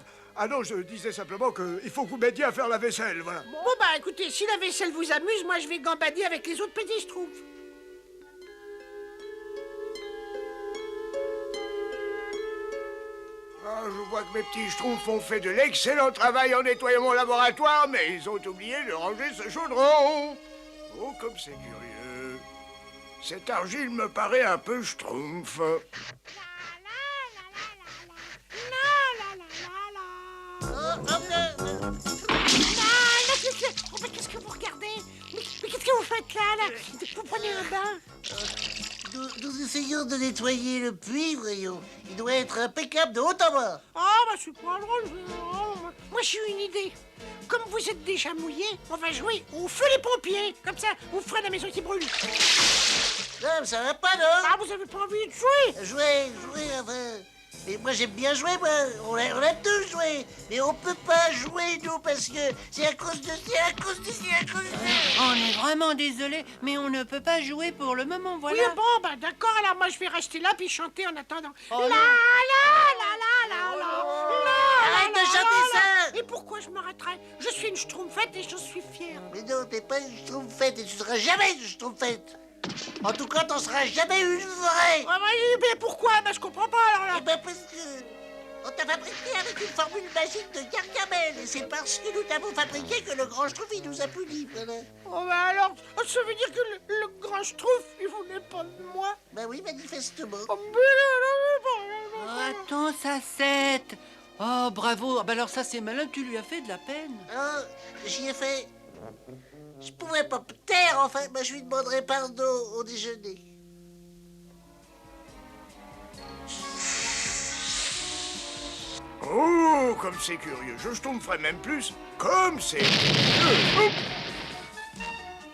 non, je disais simplement qu'il faut que vous m'aidiez à faire la vaisselle, voilà. Bon, bah écoutez, si la vaisselle vous amuse, moi je vais gambader avec les autres petits Schtroumpfs. Ah, je vois que mes petits Schtroumpfs ont fait de l'excellent travail en nettoyant mon laboratoire, mais ils ont oublié de ranger ce chaudron. Oh, comme c'est curieux. Cette argile me paraît un peu Schtroumpf. Mais qu'est-ce que vous regardez? Mais qu'est-ce que vous faites là? Vous prenez un bain? Nous essayons de nettoyer le puits, voyons. Il doit être impeccable de haut en bas. Ah, bah c'est pas drôle. Moi, j'ai une idée. Comme vous êtes déjà mouillé, on va jouer au feu les pompiers. Comme ça, vous ferez la maison qui brûle. Non, mais ça va pas, non? Ah, vous avez pas envie de jouer? Jouer, enfin... Mais moi, j'aime bien jouer, moi. On a tous joué. Mais on peut pas jouer, nous, parce que c'est à cause de On est vraiment désolé, mais on ne peut pas jouer pour le moment, voilà. Oui, bon, bah d'accord, alors moi je vais rester là puis chanter en attendant. Arrête de chanter ça! Et pourquoi je me m'arrêterai. Je suis une schtroumpfette et je suis fière. Mais non, t'es pas une schtroumpfette et tu seras jamais une schtroumpfette. En tout cas, t'en seras jamais une vraie. Ah, mais pourquoi? Je comprends pas alors là. Eh ben parce que on t'a fabriqué avec une formule magique de Gargamel. Et c'est parce que nous t'avons fabriqué que le grand Schtroumpf, il nous a punis, voilà. Oh, bah alors, ça veut dire que le grand Schtroumpf, il voulait pas de moi? Ben oui, manifestement. Oh, attends, Sacette. Oh, bravo. Ah, bah alors ça, c'est malin, tu lui as fait de la peine. Oh, j'y ai fait. Je pouvais pas me taire, enfin. Ben, je lui demanderai pardon au déjeuner. Oh, comme c'est curieux. Je schtroumpferai même plus. Comme c'est curieux.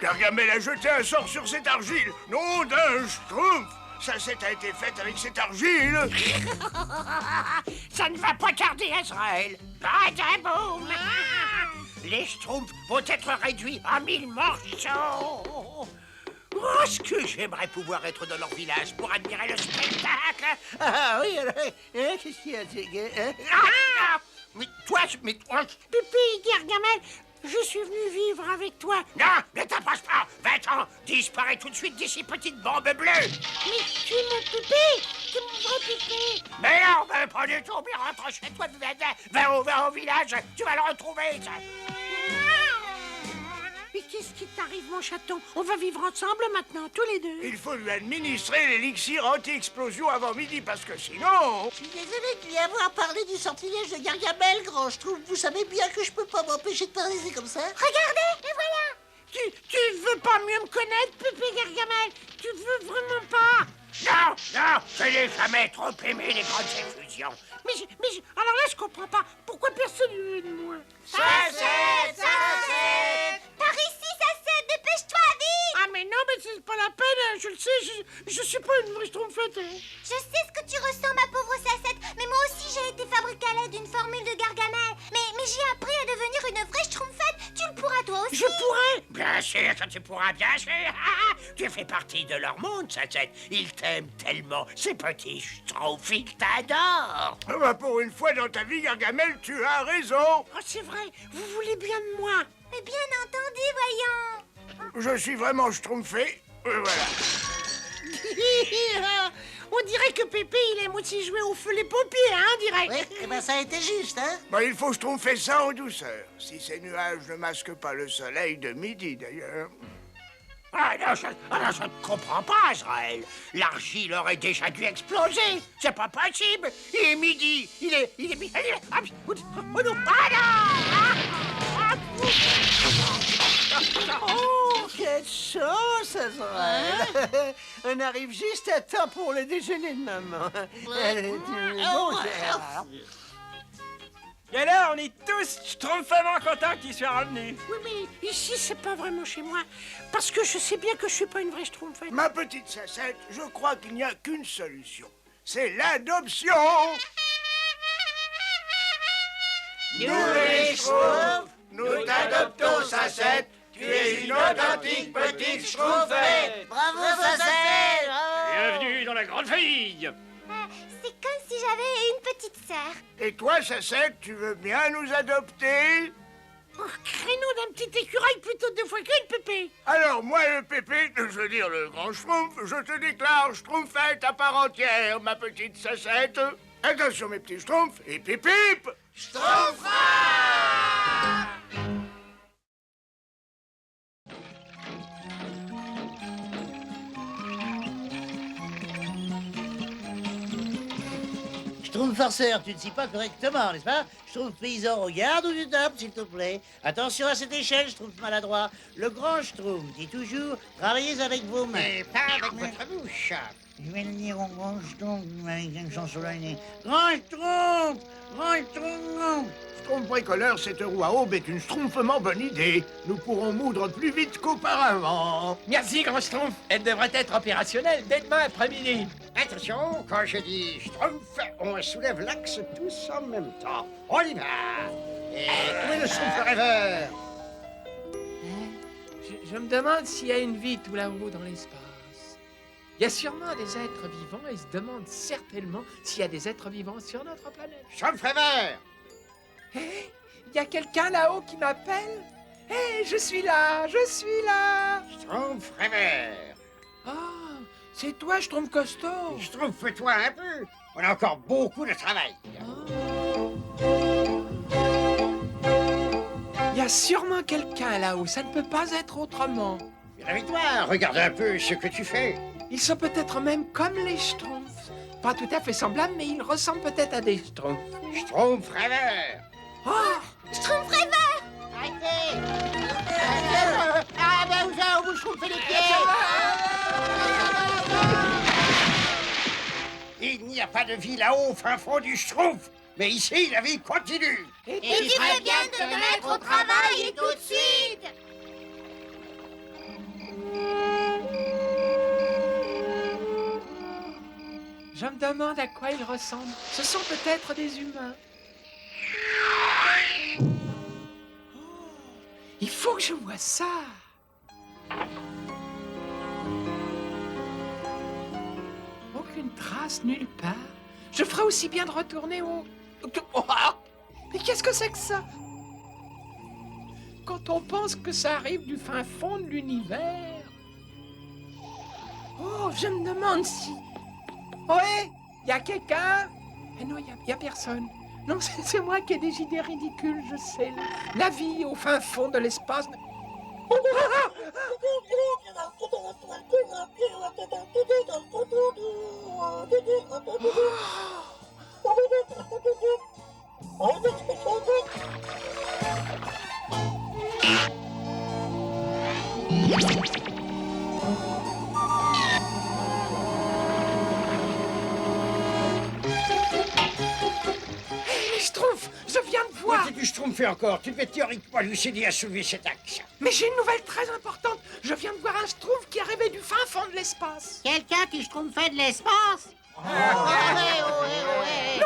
Gargamel a jeté un sort sur cette argile. Nom d'un schtroumpf. Sacette a été faite avec cette argile. Ça ne va pas tarder, Azraël. Badaboum. Les schtroumpfs vont être réduits à 1000 morceaux. Oh, ce que j'aimerais pouvoir être dans leur village pour admirer le spectacle. Ah oui, alors, qu'est-ce qu'il y a, mais toi, Pipi, Gargamel, je suis venu vivre avec toi. Non, ne t'approche pas. 20 ans, disparais tout de suite d'ici, petite bombe bleue. Mais tu es mon Pipi, tu es mon vrai Pipi. Mais non, pas du tout, mais rentre chez toi, va au village, tu vas le retrouver, ça. Mais qu'est-ce qui t'arrive, mon chaton? On va vivre ensemble maintenant, tous les deux. Il faut lui administrer l'élixir anti-explosion avant midi, parce que sinon... Je suis désolé de lui avoir parlé du sortilège de Gargamel, grand Schtroumpf. Vous savez bien que je peux pas m'empêcher de parler comme ça. Regardez, et voilà. Tu veux pas mieux me connaître, Pépé Gargamel? Tu veux vraiment pas? Non, je n'ai jamais trop aimé les grandes effusions. Mais alors là, je comprends pas. Pourquoi personne ne veut de moi? Sacette! Par ici, Sacette, dépêche-toi, vite! Ah mais non, mais c'est pas la peine, je le sais, je suis pas une vraie schtroumpfette. Je sais ce que tu ressens, ma pauvre Sacette, mais moi aussi j'ai été fabriquée à l'aide d'une formule de Gargamel. Mais j'ai appris à devenir une vraie schtroumpfette. Tu le pourras toi aussi. Je pourrais? Bien sûr que tu pourras, bien sûr. Tu fais partie de leur monde, Sacette. Ils t'aiment tellement, ces petits schtroumpfs, ils t'adorent. Ah bah pour une fois dans ta vie, Gargamel, tu as raison. Oh, c'est vrai, vous voulez bien de moi. Mais bien entendu, voyons. Je suis vraiment schtroumpfé. Voilà. On dirait que Pépé, il aime aussi jouer au feu les pompiers, hein, direct. Oui, eh ben ça a été juste, hein. Bah, il faut schtroumpfer ça en douceur. Si ces nuages ne masquent pas le soleil de midi, d'ailleurs. Ah non, je ne comprends pas, Azraël. L'argile aurait déjà dû exploser. C'est pas possible. Il est midi. Il est midi. Oh non. Oh, quelle chance, Azraël. On arrive juste à temps pour le déjeuner de maman. Et là, on est tous schtroumpfement contents qu'il soit revenu. Oui, mais ici, c'est pas vraiment chez moi. Parce que je sais bien que je suis pas une vraie schtroumpfette. Ma petite Sacette, je crois qu'il n'y a qu'une solution. C'est l'adoption. Nous les schtroumpfs, nous t'adoptons, Sacette. Tu es une authentique petite schtroumpfette. Bravo, Sacette. Bienvenue dans la grande famille. C'est comme si j'avais une petite sœur. Et toi, Sacette, tu veux bien nous adopter? Oh, crée-nous d'un petit écureuil plutôt 2 fois qu'une, Pépé. Alors, moi, le Pépé, je veux dire le grand Schtroumpf, je te déclare schtroumpfette à part entière, ma petite Sacette. Attention, mes petits schtroumpfs, et pip pip Schtroumpfard! Schtroumpf farceur, tu ne scies pas correctement, n'est-ce pas? Schtroumpf paysan, regarde où tu tapes, s'il te plaît. Attention à cette échelle, Schtroumpf maladroit. Le grand Schtroumpf dit toujours, travaillez avec vos mains. Mais pas avec votre bouche. Je vais le dire au grand Schtroumpf avec une chanson sur le nez. Grand Schtroumpf! Grand Schtroumpf! Schtroumpf bricoleur, cette roue à aube est une schtroumpfement bonne idée. Nous pourrons moudre plus vite qu'auparavant. Merci, grand Schtroumpf. Elle devrait être opérationnelle dès demain après-midi. Attention, quand je dis Schtroumpf, on soulève l'axe tous en même temps. On y va. Et où est le Schtroumpf rêveur? Je me demande s'il y a une vie tout là-haut dans l'espace. Il y a sûrement des êtres vivants et se demande certainement s'il y a des êtres vivants sur notre planète. Schtroumpf rêveur! y a quelqu'un là-haut qui m'appelle? Hé, je suis là, je suis là. Schtroumpf rêveur. Ah, c'est toi, Schtroumpf costaud. Schtroumpf-toi un peu. On a encore beaucoup de travail. Il y a sûrement quelqu'un là-haut, ça ne peut pas être autrement. Réveille-toi, regarde un peu ce que tu fais. Ils sont peut-être même comme les Schtroumpfs. Pas tout à fait semblables, mais ils ressemblent peut-être à des Schtroumpfs. Schtroumpf rêveur. Oh, Schtroumpf rêveur! Arrêtez! Ah ben vous vous chauffez les pieds! Il n'y a pas de vie là-haut, au fin fond du Schtroumpf. Mais ici, la vie continue. Et tu ferais bien de te mettre au travail et tout de suite! je me demande à quoi ils ressemblent. Ce sont peut-être des humains. Oh, il faut que je voie ça. Aucune trace nulle part. Je ferais aussi bien de retourner au... Oh, mais qu'est-ce que c'est que ça? Quand on pense que ça arrive du fin fond de l'univers. Oh, je me demande si... Ouais, y a quelqu'un? Eh non, y a personne. Non, c'est moi qui ai des idées ridicules, je sais. La vie au fin fond de l'espace... Schtroumpf, je viens de voir. Qu'est-ce que tu schtroumpfais encore? Tu devais théoriquement lui aider à soulever cet axe. Mais j'ai une nouvelle très importante. Je viens de voir un Schtroumpf qui est arrivé du fin fond de l'espace. Quelqu'un qui schtroumpfait de l'espace? Non,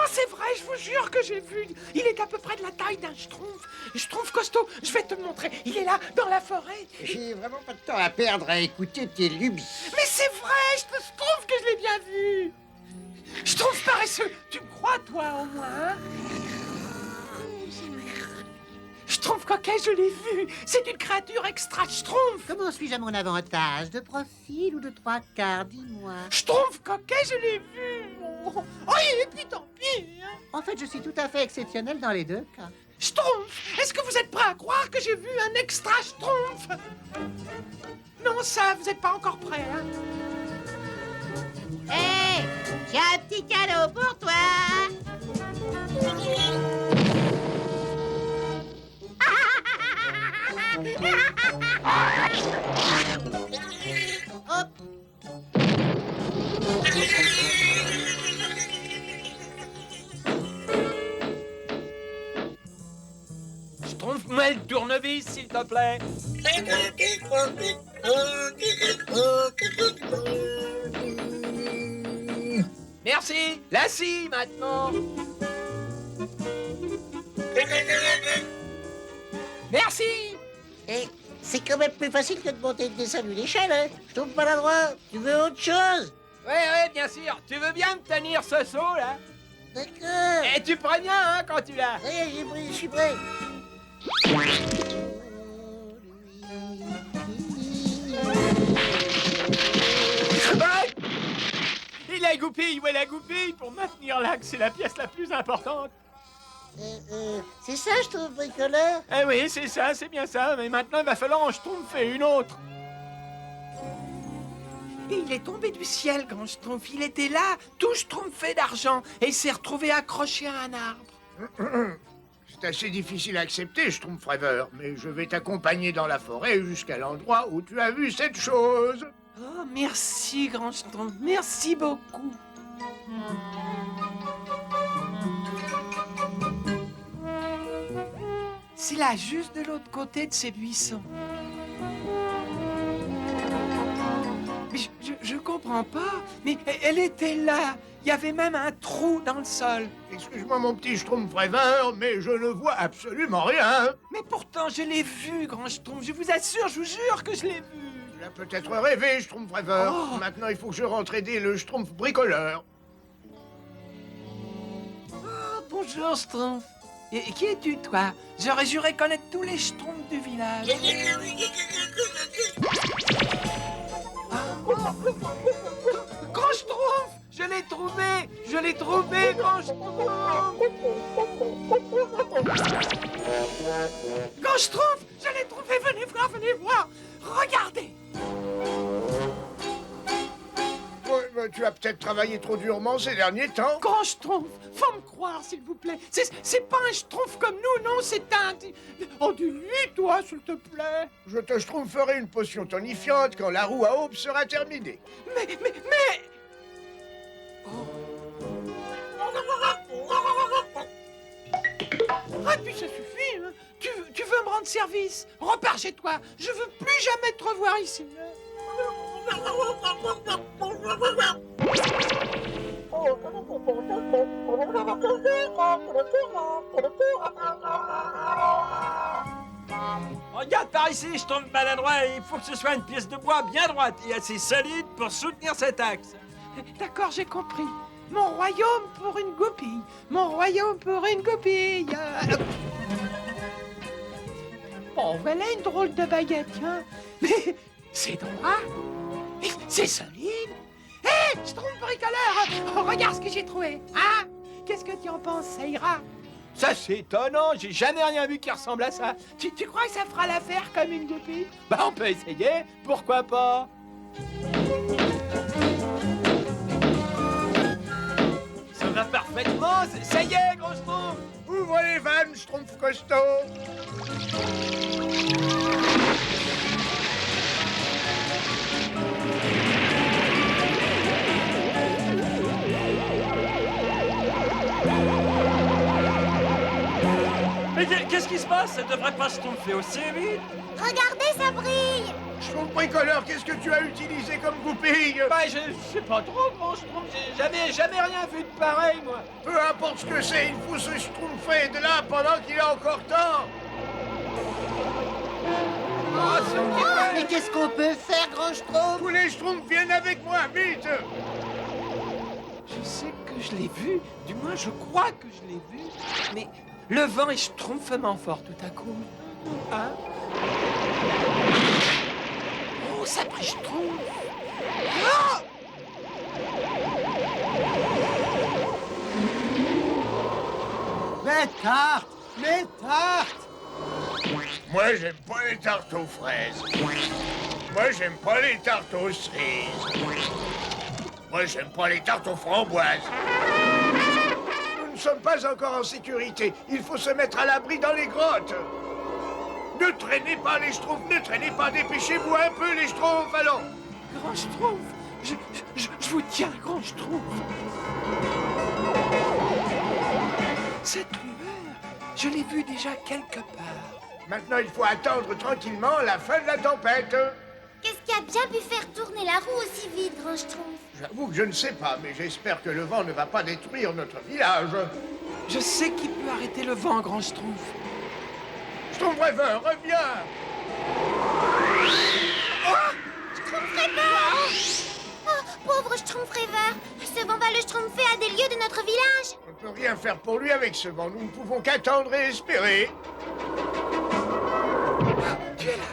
c'est vrai, je vous jure que j'ai vu. Il est à peu près de la taille d'un Schtroumpf. Schtroumpf costaud, je vais te montrer. Il est là, dans la forêt. J'ai vraiment pas de temps à perdre à écouter tes lubies. Mais c'est vrai, je trouve que je l'ai bien vu. Schtroumpf paresseux, tu me crois, toi, au moins, hein? Schtroumpf coquet, je l'ai vu. C'est une créature extra Schtroumpf. Comment suis-je à mon avantage? De profil ou de trois quarts? Dis-moi. Schtroumpf coquet, je l'ai vu. Oh, et puis tant pis. Hein. En fait, je suis tout à fait exceptionnel dans les deux cas. Schtroumpf, est-ce que vous êtes prêt à croire que j'ai vu un extra Schtroumpf? Non, ça, vous n'êtes pas encore prêt, hein? Hé, j'ai un petit cadeau pour toi. Hop. Schtroumpf-moi le tournevis, s'il te plaît. Merci. La scie, maintenant. Merci. Et c'est quand même plus facile que de monter et de descendre une échelle, hein. Je trouve maladroit. Tu veux autre chose? Ouais, bien sûr. Tu veux bien me tenir ce seau, là? D'accord. Et tu prends bien, hein, quand tu l'as. Ça y est, j'ai pris, je suis prêt. Et la goupille, où est la goupille? Pour maintenir l'axe, c'est la pièce la plus importante. C'est ça, je trouve, bricoleur? Eh oui, c'est ça, c'est bien ça. Mais maintenant, il va falloir en schtroumpfer une autre. Et il est tombé du ciel, grand Schtroumpf. Il était là, tout schtroumpfé d'argent. Et il s'est retrouvé accroché à un arbre. C'est assez difficile à accepter, Schtroumpf rêveur, mais je vais t'accompagner dans la forêt jusqu'à l'endroit où tu as vu cette chose. Oh, merci, grand Schtroumpf. Merci beaucoup. C'est là, juste de l'autre côté de ces buissons. Mais je comprends pas. Mais elle était là. Il y avait même un trou dans le sol. Excuse-moi, mon petit Schtroumpf rêveur, mais je ne vois absolument rien. Mais pourtant, je l'ai vu, grand Schtroumpf. Je vous assure, je vous jure que je l'ai vu. Tu l'as peut-être rêvé, Schtroumpf rêveur. Oh. Maintenant, il faut que je rentre aider le Schtroumpf bricoleur. Oh, bonjour, Schtroumpf. Et qui es-tu, toi? J'aurais juré connaître tous les schtroumpfs du village. Grand Schtroumpf! Je l'ai trouvé! Je l'ai trouvé, Grand Schtroumpf! Grand Schtroumpf! Je l'ai trouvé! Venez voir, venez voir! Regardez! Ouais, bah, tu as peut-être travaillé trop durement ces derniers temps. Grand Schtroumpf! Faut me croire, s'il vous plaît! C'est pas un Schtroumpf comme nous, non! C'est un... Oh, dis-lui, toi, s'il te plaît! Je te schtroumpferai une potion tonifiante quand la roue à aube sera terminée. Mais... Ah, puis ça suffit, hein. Tu veux me rendre service? Repars chez toi. Je veux plus jamais te revoir ici. Regarde par ici, je tombe maladroit. Il faut que ce soit une pièce de bois bien droite et assez solide pour soutenir cet axe. D'accord, j'ai compris. Mon royaume pour une goupille. Mon royaume pour une goupille. Oh, voilà une drôle de baguette, hein. Mais c'est droit. Et c'est solide. Hé, Schtroumpf bricoleur, regarde ce que j'ai trouvé. Hein? Qu'est-ce que tu en penses? Ça ira? Ça, c'est étonnant. J'ai jamais rien vu qui ressemble à ça. Tu crois que ça fera l'affaire comme une goupille? Bah, on peut essayer. Pourquoi pas? Ça va parfaitement. Ça y est, Grand Schtroumpf. Ouvre les vannes, Schtroumpf costaud. Mais qu'est-ce qui se passe? Ça devrait pas se tromper aussi vite. Regardez, ça brille. Schtroumpf bricoleur, qu'est-ce que tu as utilisé comme goupille? Bah, je sais pas trop, Grand Schtroumpf. J'ai jamais rien vu de pareil, moi. Peu importe ce que c'est, il faut se schtroumpfer de là pendant qu'il est encore temps. Mais qu'est-ce qu'on peut faire, Grand Schtroumpf? Tous les Schtroumpfs viennent avec moi, vite. Je sais que je l'ai vu, du moins je crois que je l'ai vu, mais le vent est schtroumpfement fort tout à coup. Hein? Oh, ça brille schtroumpf! Ah! Mes tartes! Mes tartes! Moi, j'aime pas les tartes aux fraises. Moi, j'aime pas les tartes aux cerises. Moi, j'aime pas les tartes aux framboises. Nous ne sommes pas encore en sécurité. Il faut se mettre à l'abri dans les grottes. Ne traînez pas, les Schtroumpfs, ne traînez pas. Dépêchez-vous un peu, les Schtroumpfs, allons. Grand Schtroumpf, je vous tiens, Grand Schtroumpf. Cette lueur, je l'ai vue déjà quelque part. Maintenant, il faut attendre tranquillement la fin de la tempête. Qu'est-ce qui a bien pu faire tourner la roue aussi vite, Grand Schtroumpf? J'avoue que je ne sais pas, mais j'espère que le vent ne va pas détruire notre village. Je sais qui peut arrêter le vent, Grand Schtroumpf. Schtroumpf rêveur, reviens! Schtroumpf rêveur! Oh, pauvre Schtroumpf rêveur! Ce vent va le schtroumpfer à des lieues de notre village! On ne peut rien faire pour lui avec ce vent. Nous ne pouvons qu'attendre et espérer. Tu es là!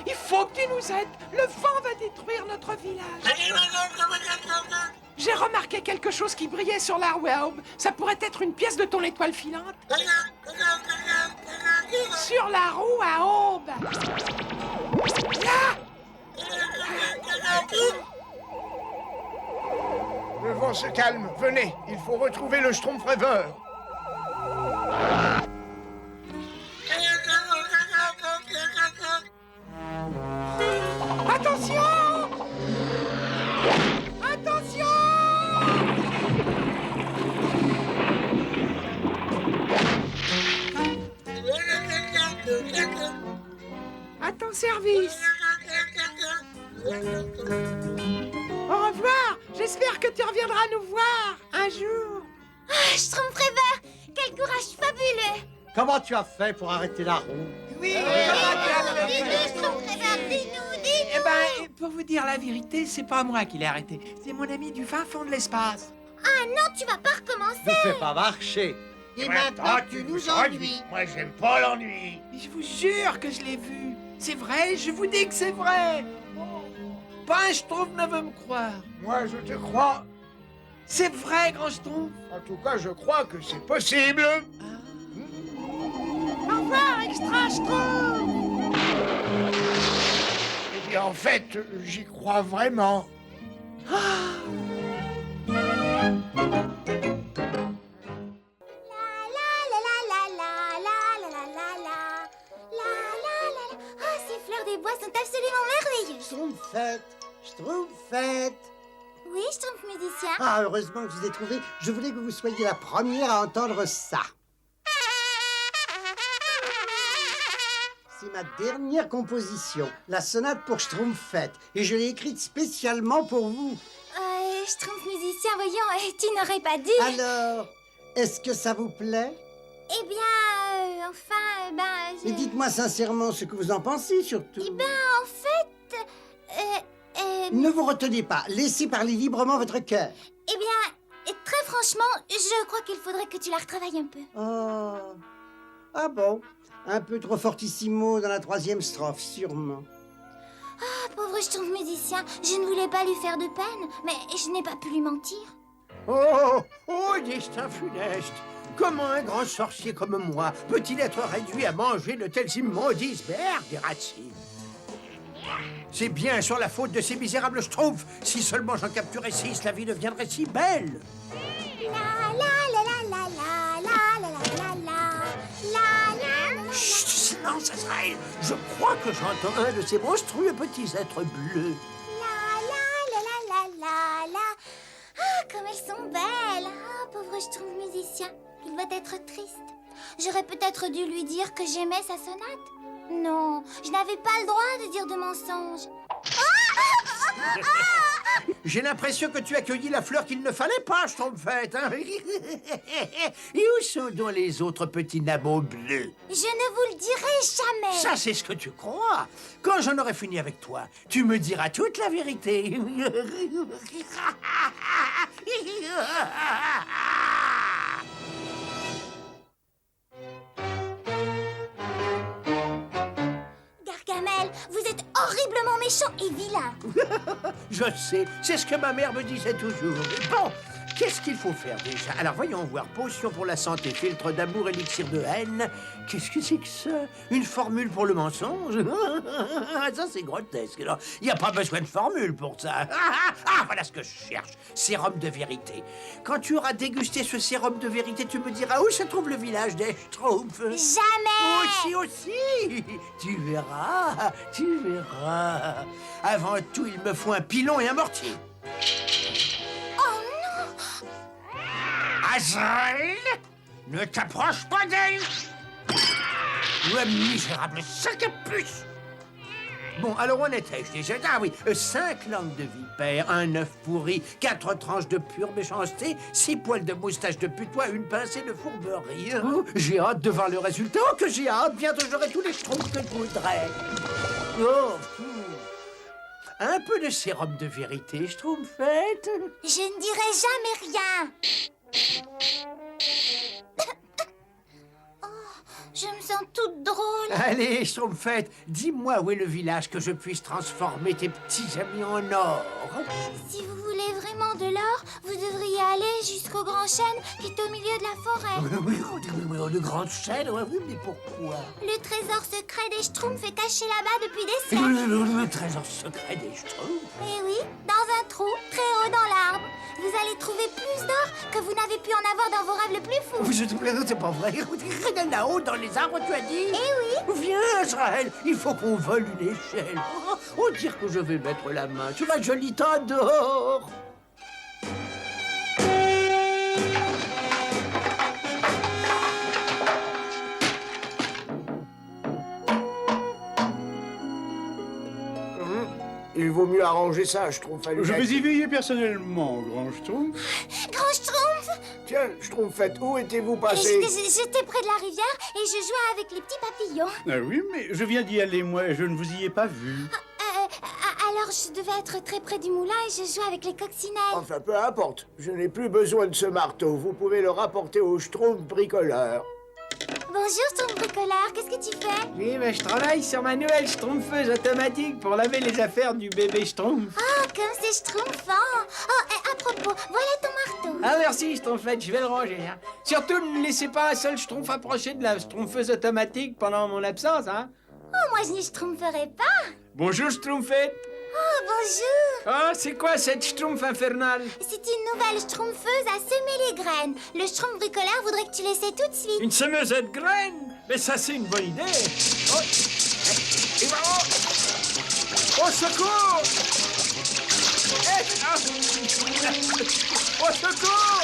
Il faut que tu nous aides! Le vent va détruire notre village! J'ai remarqué quelque chose qui brillait sur la roue à aube. Ça pourrait être une pièce de ton étoile filante. Sur la roue à aube! Là! Le vent se calme. Venez, il faut retrouver le Schtroumpf rêveur. Attention! Attention! À ton service. Au revoir. J'espère que tu reviendras nous voir un jour. Ah, Schtroumpf rêveur! Quel courage fabuleux! Comment tu as fait pour arrêter la roue? Oui, Dis-nous, Schtroumpf rêveur, dis-nous! Eh ben, pour vous dire la vérité, c'est pas moi qui l'ai arrêté. C'est mon ami du fin fond de l'espace. Ah non, tu vas pas recommencer! Ne fais pas marcher. Et maintenant, tu nous ennuies. Moi, j'aime pas l'ennui. Je vous jure que je l'ai vu. C'est vrai, je vous dis que c'est vrai. Pas un Schtroumpf ne veut me croire. Moi, je te crois. C'est vrai, grand Schtroumpf. En tout cas, je crois que c'est possible. Au revoir, Extra Schtroumpf. Eh bien, en fait, j'y crois vraiment. Oh, ces fleurs des bois sont absolument merveilleuses. Schtroumpfette. Oui, Schtroumpf musicien. Ah, heureusement que je vous ai trouvé. Je voulais que vous soyez la première à entendre ça. C'est ma dernière composition, la sonate pour Schtroumpfette. Et je l'ai écrite spécialement pour vous. Schtroumpf musicien, voyons, tu n'aurais pas dû. Alors, est-ce que ça vous plaît? Eh bien, enfin, Mais dites-moi sincèrement ce que vous en pensez, surtout. Eh ben, en fait, Ne vous retenez pas, laissez parler librement votre cœur. eh bien, très franchement, je crois qu'il faudrait que tu la retravailles un peu. Oh. Ah bon? Un peu trop fortissimo dans la 3e strophe, sûrement. Ah, pauvre Schtroumpf musicien, je ne voulais pas lui faire de peine, mais je n'ai pas pu lui mentir. Oh, destin funeste! Comment un grand sorcier comme moi peut-il être réduit à manger de tels immondes icebergs, dira-t-il? C'est bien sur la faute de ces misérables Schtroumpfs. Si seulement j'en capturais 6, la vie deviendrait si belle. Chut, silence, Azraël. Je crois que j'entends un de ces monstrueux petits êtres bleus. Ah, comme elles sont belles. Ah, pauvre Schtroumpf musicien, il va être triste. J'aurais peut-être dû lui dire que j'aimais sa sonate. Non, je n'avais pas le droit de dire de mensonges. J'ai l'impression que tu as cueilli la fleur qu'il ne fallait pas, Schtroumpfette. Hein. Et où sont donc les autres petits nabots bleus? Je ne vous le dirai jamais. Ça, c'est ce que tu crois. Quand j'en aurai fini avec toi, tu me diras toute la vérité. Gargamel, vous êtes horriblement méchant et vilain. Je sais, c'est ce que ma mère me disait toujours. Bon, qu'est-ce qu'il faut faire déjà? Alors voyons voir, potion pour la santé, filtre d'amour, élixir de haine. Qu'est-ce que c'est que ça? Une formule pour le mensonge? Ça, c'est grotesque. Il n'y a pas besoin de formule pour ça. Ah, voilà ce que je cherche. Sérum de vérité. Quand tu auras dégusté ce sérum de vérité, tu me diras où se trouve le village des Schtroumpfs. Jamais. Aussi. Tu verras, tu verras. Avant tout, il me faut un pilon et un mortier. Oh non! Azraël, ne t'approche pas d'elle! Le misérable sac à puce! Bon, alors où en étais-je déjà? Ah oui, 5 langues de vipère, un œuf pourri, 4 tranches de pure méchanceté, 6 poils de moustache de putois, une pincée de fourberie. Oh, j'ai hâte de voir le résultat. Oh, que j'ai hâte! Bientôt j'aurai tous les Schtroumpfs que je voudrais. Oh, un peu de sérum de vérité, Schtroumpfette. Je ne dirai jamais rien. Oh, je me sens toute drôle. Allez, Schtroumpfette, dis-moi où est le village que je puisse transformer tes petits amis en or. Si vous voulez vraiment de l'or, vous devriez aller jusqu'au grand chêne qui est au milieu de la forêt. Oui, le grand chêne, oui, mais pourquoi? Le trésor secret des Schtroumpfs est caché là-bas depuis des siècles. Le trésor secret des Schtroumpfs? Eh oui, dans un trou, très haut dans l'arbre. Vous allez trouver plus d'or que vous n'avez pu en avoir dans vos rêves les plus fous. Je te plains, c'est pas vrai. Là-haut, dans les arbres, tu as dit? Eh oui. Viens, Azraël, il faut qu'on vole une échelle. Oh, dire que je vais mettre la main sur un joli tas d'or. Il vaut mieux arranger ça, Schtroumpf. Je vais y veiller personnellement, grand Schtroumpf. Grand Schtroumpf! Tiens, Schtroumpfette, où étiez-vous passé? J'étais près de la rivière et je jouais avec les petits papillons. Ah oui, mais je viens d'y aller, moi, et je ne vous y ai pas vu. Alors je devais être très près du moulin et je jouais avec les coccinelles. Enfin, peu importe. Je n'ai plus besoin de ce marteau. Vous pouvez le rapporter au Schtroumpf bricoleur. Bonjour, Schtroumpf bricoleur, qu'est-ce que tu fais? Oui, mais je travaille sur ma nouvelle schtroumpfeuse automatique pour laver les affaires du bébé Schtroumpf. Oh, comme c'est schtroumpfant. Oh, et à propos, voilà ton marteau. Ah merci, Schtroumpfette, je vais le ranger. Hein. Surtout, ne laissez pas un seul Schtroumpf approcher de la schtroumpfeuse automatique pendant mon absence, hein. Oh, moi je n'y schtroumpferai pas. Bonjour, Schtroumpfette. Oh, bonjour. Oh, c'est quoi cette Schtroumpf infernale? C'est une nouvelle schtroumpfeuse à semer les graines. Le Schtroumpf bricoleur voudrait que tu l'essaies tout de suite. Une semeuse de graines? Mais ça, c'est une bonne idée. Oh, et voilà. Au secours! Au secours!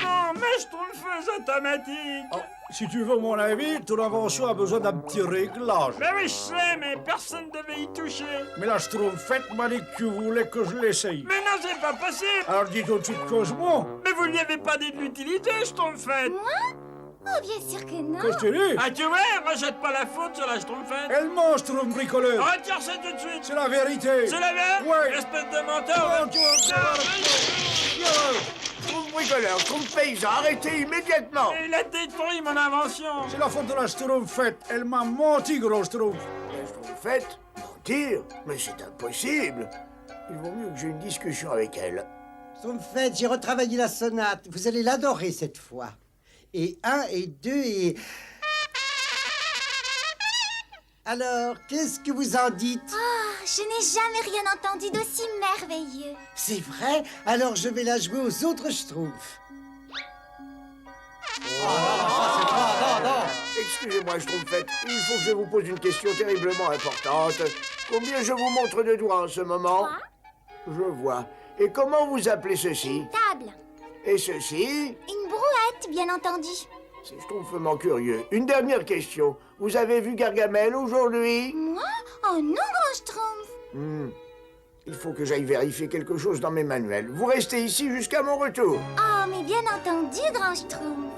Non, mais schtroumpfeuse automatique. Oh, si tu veux mon avis, ton invention a besoin d'un petit réglage. Mais oui, je sais, mais personne ne devait y toucher. Mais la Schtroumpfette m'a dit que tu voulais que je l'essaye. Mais non, c'est pas possible. Alors dis tout de suite Cosmo. Mais vous lui avez pas dit de l'utiliser, schtroumpfette. Moi? Oh, bien sûr que non. Qu'est-ce que tu dis? Ah, tu vois, rejette pas la faute sur la schtroumpfette. Elle mange, Schtroumpf bricoleur. Retire ça tout de suite. C'est la vérité. C'est la vérité? Ouais. Espèce de menteur. Schtroumpf bricoleur, Schtroumpf paysan, arrêtez immédiatement. Il a détruit mon invention. C'est la faute de la Schtroumpfette. Elle m'a menti, gros Schtroumpf. La Schtroumpfette? Mentir? Mais c'est impossible. Il vaut mieux que j'ai une discussion avec elle. Schtroumpfette, j'ai retravaillé la sonate. Vous allez l'adorer cette fois. Et 1 et 2 et... Alors, qu'est-ce que vous en dites? Oh, je n'ai jamais rien entendu d'aussi merveilleux. C'est vrai? Alors je vais la jouer aux autres Schtroumpfs. Excusez-moi, Schtroumpfette, il faut que je vous pose une question terriblement importante. Combien je vous montre de doigts en ce moment? 3. Je vois. Et comment vous appelez ceci? Table. Et ceci? Une brouette, bien entendu. C'est schtroumpfement curieux. Une dernière question. Vous avez vu Gargamel aujourd'hui? Moi? Oh non, grand Schtroumpf. Il faut que j'aille vérifier quelque chose dans mes manuels. Vous restez ici jusqu'à mon retour. Oh, mais bien entendu, grand Schtroumpf.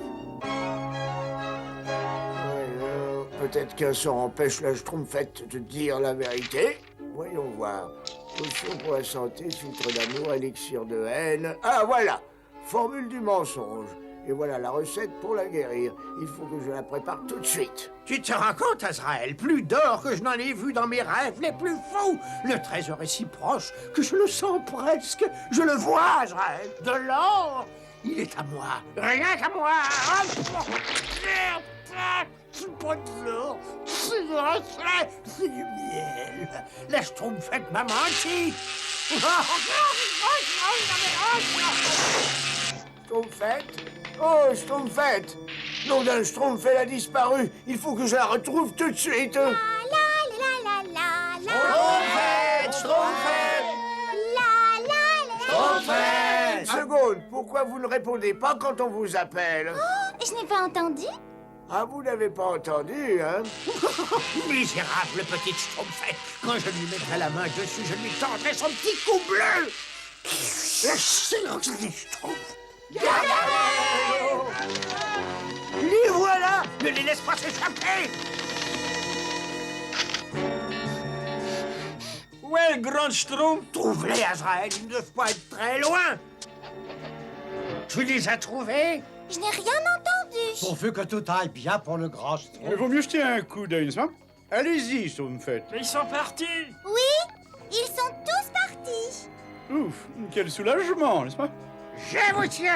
Alors, peut-être qu'un sort empêche la Schtroumpfette de dire la vérité. Voyons voir. Potion pour la santé, filtre d'amour, élixir de haine. Ah, voilà! Formule du mensonge. Et voilà la recette pour la guérir. Il faut que je la prépare tout de suite. Tu te rends compte, Azraël? Plus d'or que je n'en ai vu dans mes rêves les plus fous. Le trésor est si proche que je le sens presque. Je le vois, Azraël. De l'or. Il est à moi. Rien qu'à moi. C'est pas de l'or. C'est du reflet. C'est du miel. La Schtroumpfette m'a menti. Schtroumpfette? Oh, Schtroumpfette! Nom d'un Schtroumpf, elle a disparu. Il faut que je la retrouve tout de suite. La la la la la. Schtroumpfette! Schtroumpfette! La la la. Schtroumpfette! Seconde, pourquoi vous ne répondez pas quand on vous appelle? Oh, je n'ai pas entendu. Ah, vous n'avez pas entendu, hein? Misérable petite Schtroumpfette. Quand je lui mettrai la main dessus, je lui tendrai son petit cou bleu. Le silence des Schtroumpfs. Les voilà! Ne les laisse pas s'échapper! Où est le grand Schtroumpf? Trouve-les, Azraël, ils ne doivent pas être très loin! Tu les as trouvés? Je n'ai rien entendu. Pourvu que tout aille bien pour le grand Schtroumpf. Il vaut mieux jeter un coup d'œil, n'est-ce pas? Allez-y, Schtroumpfette. Mais ils sont partis. Oui, ils sont tous partis. Ouf, quel soulagement, n'est-ce pas? Je vous tiens!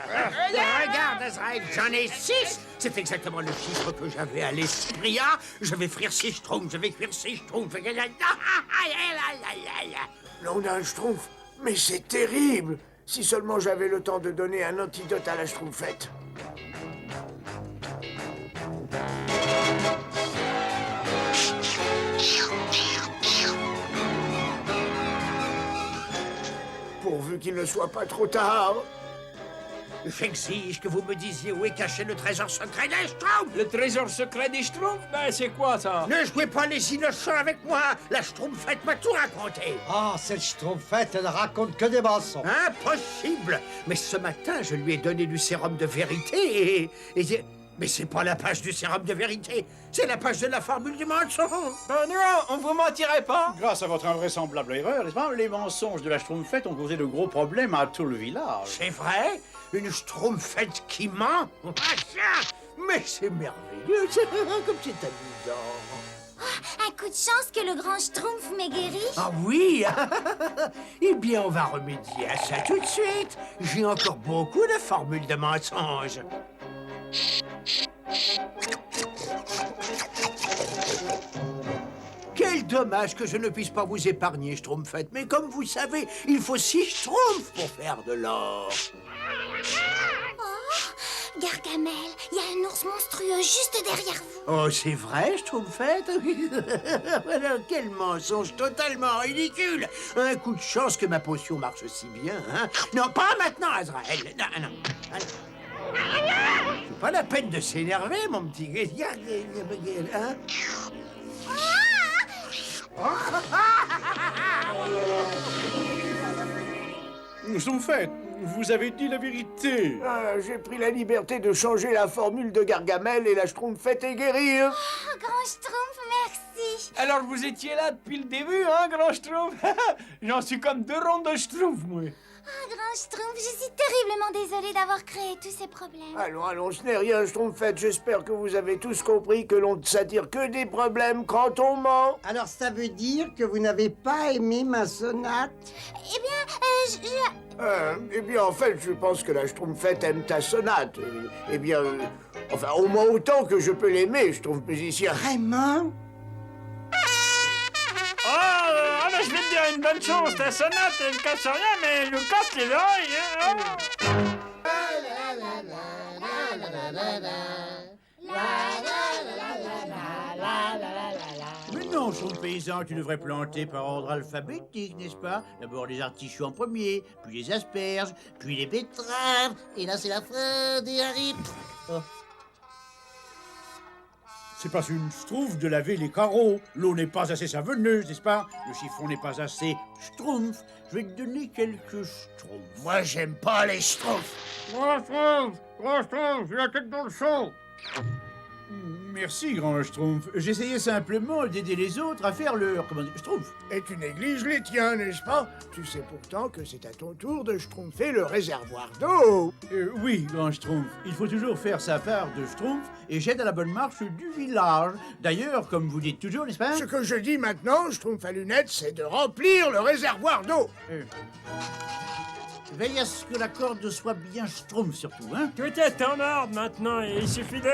Regarde, Azraël, j'en ai 6! C'est exactement le chiffre que j'avais à l'esprit. Ah, je vais frire 6 Schtroumpfs, je vais cuire 6 Schtroumpfs. Nom d'un Schtroumpf? Mais c'est terrible! Si seulement j'avais le temps de donner un antidote à la Schtroumpfette. Pourvu qu'il ne soit pas trop tard. J'exige que vous me disiez où est caché le trésor secret des Schtroumpfs! Le trésor secret des Schtroumpfs? Ben, c'est quoi, ça? Ne jouez pas les innocents avec moi! La Schtroumpfette m'a tout raconté! Ah, cette Schtroumpfette, elle raconte que des mensonges. Impossible! Mais ce matin, je lui ai donné du sérum de vérité et Mais c'est pas la page du sérum de vérité, c'est la page de la formule du mensonge. Ben non, on vous mentirait pas. Grâce à votre invraisemblable erreur, n'est-ce pas, les mensonges de la Schtroumpfette ont causé de gros problèmes à tout le village. C'est vrai? Une Schtroumpfette qui ment? Mais c'est merveilleux, comme c'est amusant. Oh, un coup de chance que le grand Schtroumpf m'ait guéri. Ah oui? Eh bien, on va remédier à ça tout de suite. J'ai encore beaucoup de formules de mensonges. Quel dommage que je ne puisse pas vous épargner, Schtroumpfette. Mais comme vous savez, il faut 6 Schtroumpfs pour faire de l'or. Oh, Gargamel, il y a un ours monstrueux juste derrière vous. Oh, c'est vrai, Schtroumpfette? Voilà, quel mensonge totalement ridicule. Un coup de chance que ma potion marche si bien, hein? Non, pas maintenant, Azraël. Non, non. C'est pas la peine de s'énerver, mon petit... Hein? Schtroumpfette, vous avez dit la vérité. J'ai pris la liberté de changer la formule de Gargamel et la Schtroumpfette est guérie. Hein. Oh, grand Schtroumpf, merci. Alors vous étiez là depuis le début, hein, grand Schtroumpf? J'en suis comme 2 ronds de Schtroumpf, moi. Oh, grand Schtroumpf, je suis terriblement désolée d'avoir créé tous ces problèmes. Allons, ce n'est rien, Schtroumpfette. J'espère que vous avez tous compris que l'on ne s'attire que des problèmes quand on ment. Alors ça veut dire que vous n'avez pas aimé ma sonate? Eh bien, Eh bien, en fait, je pense que la Schtroumpfette aime ta sonate. Eh bien, enfin, au moins autant que je peux l'aimer, je trouve musicien. Vraiment? Oh, mais je vais te dire une bonne chose, ta sonate, elle casse rien, mais elle nous casse les oreilles, hein. Mais non, Schtroumpf paysan, tu devrais planter par ordre alphabétique, n'est-ce pas? D'abord les artichauts en premier, puis les asperges, puis les betteraves, et là c'est la fin des haricots. Oh. C'est pas une Schtroumpf de laver les carreaux. L'eau n'est pas assez savonneuse, n'est-ce pas? Le chiffon n'est pas assez Schtroumpf. Je vais te donner quelques Schtroumpfs. Moi, j'aime pas les Schtroumpfs. Grand Schtroumpf, j'ai la tête dans le sang. Merci, grand Schtroumpf. J'essayais simplement d'aider les autres à faire leur... Comment dire, Schtroumpf. Et tu négliges les tiens, n'est-ce pas? Tu sais pourtant que c'est à ton tour de schtroumpfer le réservoir d'eau. Oui, grand Schtroumpf. Il faut toujours faire sa part de Schtroumpf et j'aide à la bonne marche du village. D'ailleurs, comme vous dites toujours, n'est-ce pas? Ce que je dis maintenant, Schtroumpf à lunettes, c'est de remplir le réservoir d'eau. Veille à ce que la corde soit bien Schtroumpf surtout, hein? Tout est en ordre maintenant, et il suffit de...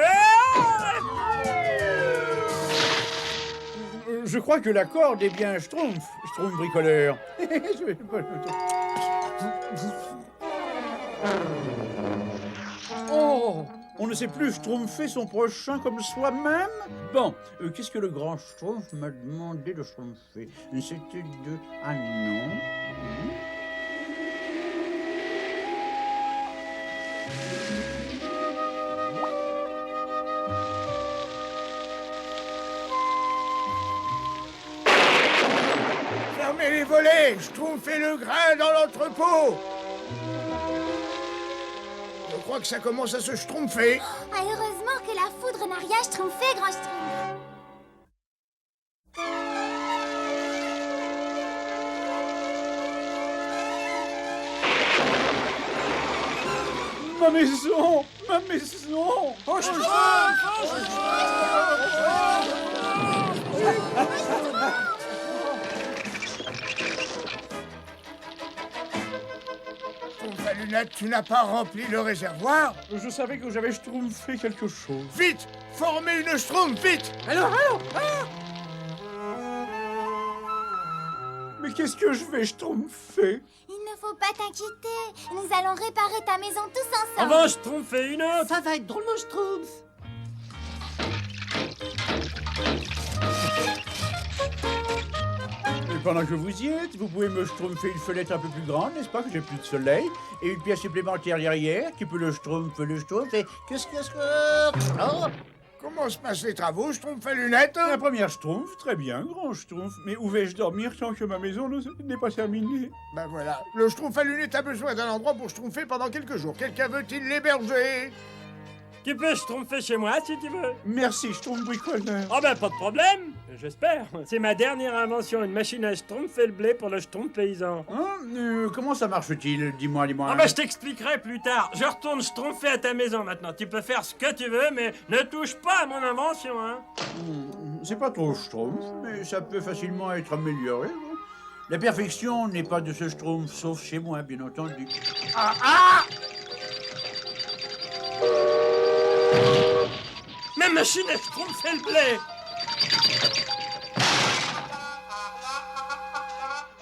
Je crois que la corde est bien Schtroumpf bricoleur. Oh, on ne sait plus schtroumpfer son prochain comme soi-même? Bon, qu'est-ce que le grand Schtroumpf m'a demandé de schtroumpfer? C'était de... Ah non. Fermez les volets, schtroumpfez le grain dans l'entrepôt. Je crois que ça commence à se schtroumpfer. Ah, heureusement que la foudre n'a rien schtroumpfé, grand Schtroumpf. Ma maison! Ma maison! Oh, Schtroumpf à lunettes, tu n'as pas rempli le réservoir? Je savais que j'avais schtroumpfé quelque chose. Vite! Formez une schtroumpf, vite! Alors Mais qu'est-ce que je vais schtroumpfer? Il ne faut pas t'inquiéter. Nous allons réparer ta maison tous On ensemble. va schtroumpfer une autre. Ça va être drôle, mon Schtroumpf. Et pendant que vous y êtes, vous pouvez me schtroumpfer une fenêtre un peu plus grande, n'est-ce pas, que j'ai plus de soleil, et une pièce supplémentaire derrière, qui peut le schtroumpf, et qu'est-ce que... Oh. Comment se passent les travaux, Schtroumpf à lunettes? La première schtroumpf, très bien, grand schtroumpf, mais où vais-je dormir tant que ma maison n'est pas terminée? Ben voilà, le Schtroumpf à lunettes a besoin d'un endroit pour schtroumpfer pendant quelques jours. Quelqu'un veut-il l'héberger? Tu peux schtroumpfer chez moi si tu veux. Merci, Schtroumpf bricoleur. Ah ben, pas de problème, j'espère. C'est ma dernière invention, une machine à schtroumpfer le blé pour le schtroumpf paysan. Comment ça marche-t-il? Dis-moi. Ah ben, je t'expliquerai plus tard. Je retourne schtroumpfer à ta maison maintenant. Tu peux faire ce que tu veux, mais ne touche pas à mon invention, hein. C'est pas trop Schtroumpf, mais ça peut facilement être amélioré. La perfection n'est pas de ce Schtroumpf, sauf chez moi, bien entendu. Ma machine à schtroumpfer le blé.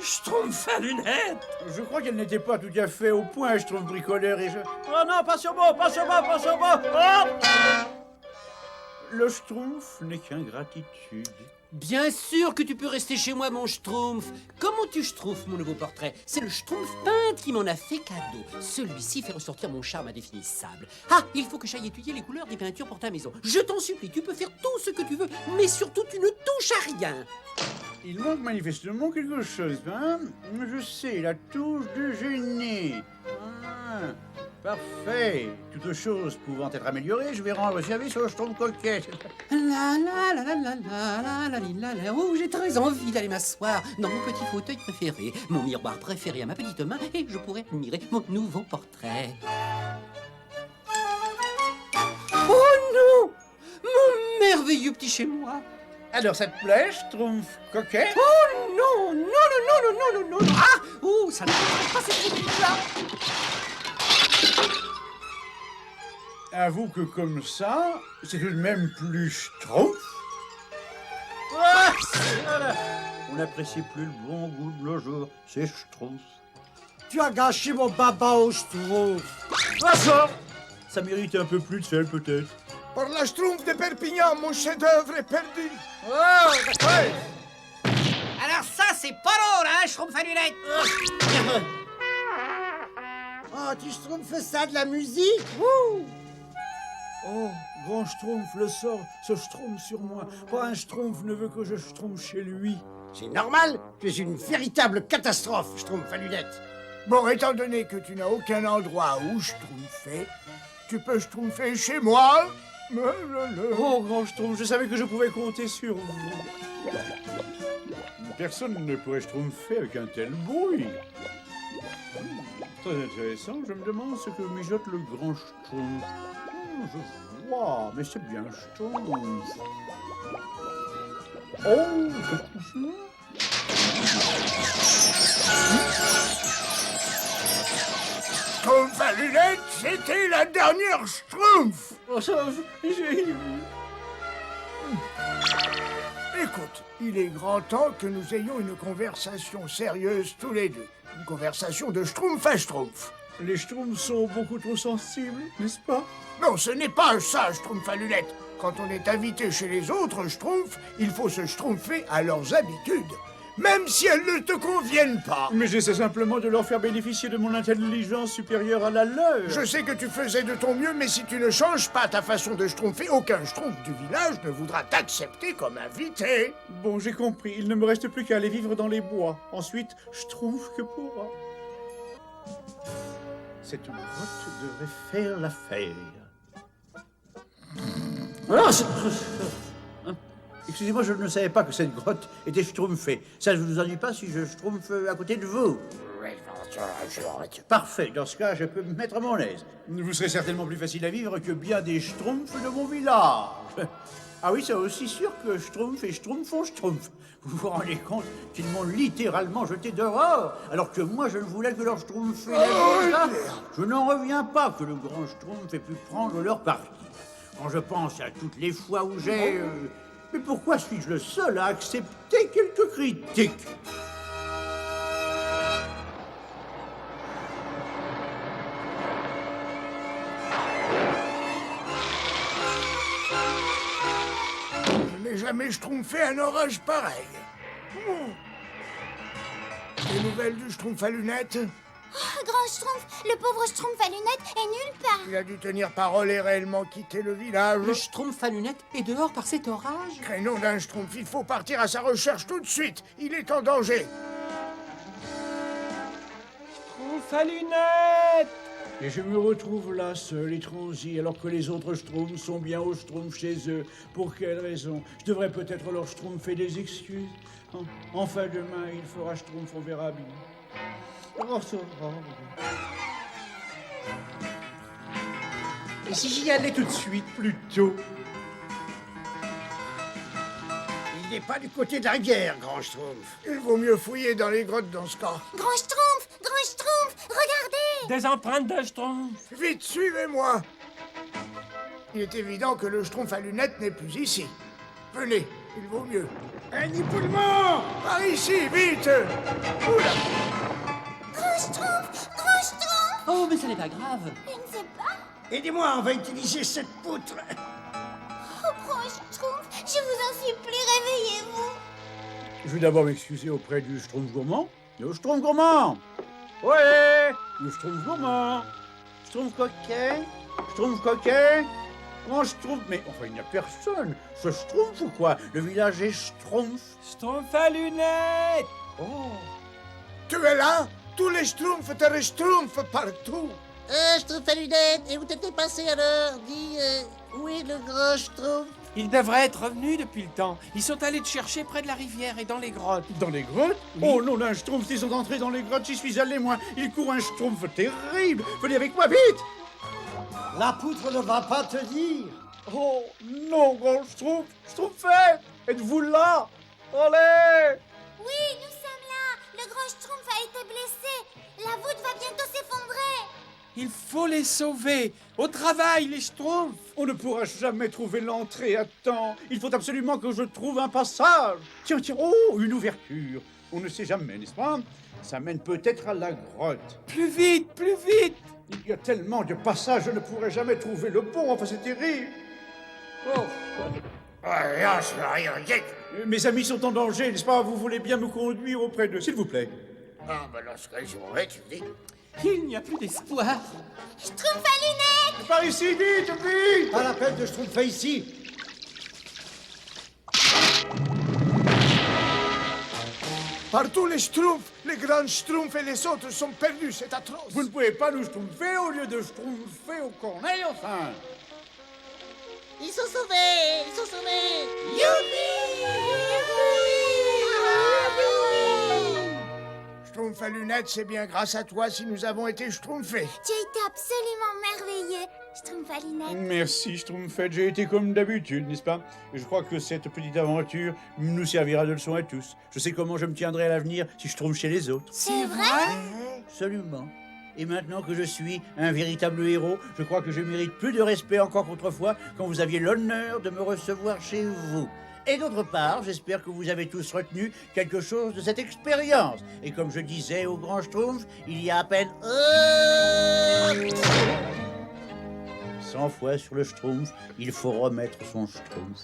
Schtroumpf à lunettes. Je crois qu'elle n'était pas tout à fait au point, Schtroumpf bricoleur, et je... Oh non, pas sur moi, pas sur moi, pas sur moi. Oh, le Schtroumpf n'est qu'ingratitude. Bien sûr que tu peux rester chez moi, mon Schtroumpf. Comment tu schtroumpfes mon nouveau portrait? C'est le Schtroumpf peintre qui m'en a fait cadeau. Celui-ci fait ressortir mon charme indéfinissable. Ah, il faut que j'aille étudier les couleurs des peintures pour ta maison. Je t'en supplie, tu peux faire tout ce que tu veux, mais surtout tu ne touches à rien. Il manque manifestement quelque chose, hein? Je sais, la touche de génie. Ah, parfait. Toute chose pouvant être améliorée, je vais rendre service au Schtroumpf coquet. La la la la la la la la la. Oh, j'ai très envie d'aller m'asseoir dans mon petit fauteuil préféré, mon miroir préféré à ma petite main, et je pourrais admirer mon nouveau portrait. Oh non! Mon merveilleux petit chez moi! Alors ça te plaît, Schtroumpf coquet? Oh non! Non, non, non, non, non, non, non! Ah! Oh, ça ne peut pas cette musique-là! Avoue que comme ça, c'est tout de même plus Schtroumpf. Voilà. On n'apprécie plus le bon goût de nos jours, c'est Schtroumpf. Tu as gâché mon baba au Schtroumpf. Ça mérite un peu plus de sel peut-être. Par la Schtroumpf de Perpignan, mon chef-d'œuvre est perdu. Oh, d'accord. Alors ça, c'est pas drôle, hein, Schtroumpf à lunettes. Oh, tu Schtroumpfes ça de la musique? Wouh! Oh, grand Schtroumpf le sort, se Schtroumpf sur moi. Pas un Schtroumpf ne veut que je Schtroumpf chez lui. C'est normal, tu es une véritable catastrophe, Schtroumpf à lunettes. Bon, étant donné que tu n'as aucun endroit où Schtroumpfer, tu peux Schtroumpfer chez moi. Oh, grand Schtroumpf, je savais que je pouvais compter sur vous. Personne ne pourrait Schtroumpfer avec un tel bruit. Très intéressant, je me demande ce que mijote le grand Schtroumpf. Je vois, mais c'est bien Schtroumpf. Oh, Schtroumpf à lunettes, c'était la dernière Schtroumpf. Oh, ça, Écoute, il est grand temps que nous ayons une conversation sérieuse tous les deux. Une conversation de Schtroumpf à Schtroumpf. Les Schtroumpfs sont beaucoup trop sensibles, n'est-ce pas? Non, ce n'est pas ça, Schtroumpf à lunettes. Quand on est invité chez les autres Schtroumpfs, il faut se Schtroumpfer à leurs habitudes, même si elles ne te conviennent pas. Mais j'essaie simplement de leur faire bénéficier de mon intelligence supérieure à la leur. Je sais que tu faisais de ton mieux, mais si tu ne changes pas ta façon de Schtroumpfer, aucun Schtroumpf du village ne voudra t'accepter comme invité. Bon, j'ai compris. Il ne me reste plus qu'à aller vivre dans les bois. Ensuite, Schtroumpf que pourra. Cette grotte devrait faire l'affaire. Excusez-moi, je ne savais pas que cette grotte était schtroumpfée. Ça ne vous ennuie pas si je schtroumpfe à côté de vous? Parfait, dans ce cas, je peux me mettre à mon aise. Vous serez certainement plus facile à vivre que bien des schtroumpfs de mon village. Ah oui, c'est aussi sûr que Schtroumpf et Schtroumpf font Schtroumpf. Vous vous rendez compte qu'ils m'ont littéralement jeté dehors, alors que moi je ne voulais que leur Schtroumpf fait la vie. Je n'en reviens pas que le grand Schtroumpf ait pu prendre leur parti. Quand je pense à toutes les fois où j'ai... Mais pourquoi suis-je le seul à accepter quelques critiques? Je n'ai jamais Schtroumpfé un orage pareil. Des nouvelles du Schtroumpf à lunettes? Oh, grand Schtroumpf, le pauvre Schtroumpf à lunettes est nulle part. Il a dû tenir parole et réellement quitter le village. Le Schtroumpf à lunettes est dehors par cet orage? Crénom d'un Schtroumpf, il faut partir à sa recherche tout de suite. Il est en danger. Schtroumpf à lunettes! Et je me retrouve là, seul et transi, alors que les autres Schtroumpfs sont bien au Schtroumpf chez eux. Pour quelle raison? Je devrais peut-être leur Schtroumpfer des excuses. Enfin, demain, il fera Schtroumpf, on verra bien. Oh, ça va. Et si j'y allais tout de suite, plus tôt? Il n'est pas du côté de la rivière, Grand Schtroumpf. Il vaut mieux fouiller dans les grottes dans ce cas. Grand Schtroumpf, regardez! Des empreintes de Schtroumpf. Vite, suivez-moi. Il est évident que le Schtroumpf à lunettes n'est plus ici. Venez, il vaut mieux. Un époulement! Par ici, vite! Oula! Grand Schtroumpf! Oh, mais ça n'est pas grave. Je ne sais pas. Aidez-moi, on va utiliser cette poutre. Oh, Grand Schtroumpf, je vous en supplie, réveillez-vous. Je vais d'abord m'excuser auprès du Schtroumpf gourmand. Le Schtroumpf gourmand! Ouais! Le Schtroumpf gourmand! Schtroumpf coquet? Schtroumpf coquet? Comment Schtroumpf? Mais enfin, il n'y a personne. Ce Schtroumpf ou quoi? Le village est Schtroumpf. Schtroumpf à lunettes. Oh! Tu es là? Tous les Schtroumpfs te Schtroumpfs partout. Schtroumpf à lunettes, et où t'étais passé alors? Dis, où est le grand Schtroumpf? Ils devraient être revenus depuis le temps. Ils sont allés te chercher près de la rivière et dans les grottes. Dans les grottes? Oui. Oh non, un Schtroumpf, ils sont entrés dans les grottes, j'y suis allé, moi. Il court un Schtroumpf terrible. Venez avec moi, vite! La poutre ne va pas te dire. Oh non, grand Schtroumpf! Schtroumpfette! Êtes-vous là? Allez! Oui, nous sommes là. Le grand Schtroumpf a été blessé. La voûte va bientôt s'effondrer. Il faut les sauver. Au travail, les Schtroumpfs. On ne pourra jamais trouver l'entrée à temps. Il faut absolument que je trouve un passage. Tiens, tiens, oh, une ouverture. On ne sait jamais, n'est-ce pas? Ça mène peut-être à la grotte. Plus vite, plus vite. Il y a tellement de passages, je ne pourrai jamais trouver le bon. Enfin, c'est terrible. Oh. Rien, rien. Mes amis sont en danger, n'est-ce pas? Vous voulez bien me conduire auprès d'eux, s'il vous plaît? Ah, ben dans ce cas, je m'en vais, tu dis. Il n'y a plus d'espoir. Schtroumpf à lunettes. Par ici, vite, vite! Pas la peine de Schtroumpfer ici. Partout les Schtroumpfs, les grands Schtroumpfs et les autres sont perdus, c'est atroce. Vous ne pouvez pas nous Schtroumpfer au lieu de Schtroumpfer au corneille, enfin! Ils sont sauvés! Ils sont sauvés! Schtroumpf à lunettes, c'est bien grâce à toi si nous avons été Schtroumpfés. Tu as été absolument merveilleux, Schtroumpf à lunettes. Merci, Schtroumpfette. J'ai été comme d'habitude, n'est-ce pas? Je crois que cette petite aventure nous servira de leçon à tous. Je sais comment je me tiendrai à l'avenir si je trouve chez les autres. C'est vrai? Absolument. Et maintenant que je suis un véritable héros, je crois que je mérite plus de respect encore qu'autrefois quand vous aviez l'honneur de me recevoir chez vous. Et d'autre part, j'espère que vous avez tous retenu quelque chose de cette expérience. Et comme je disais au grand Schtroumpf, il y a à peine 100 fois sur le Schtroumpf, il faut remettre son Schtroumpf.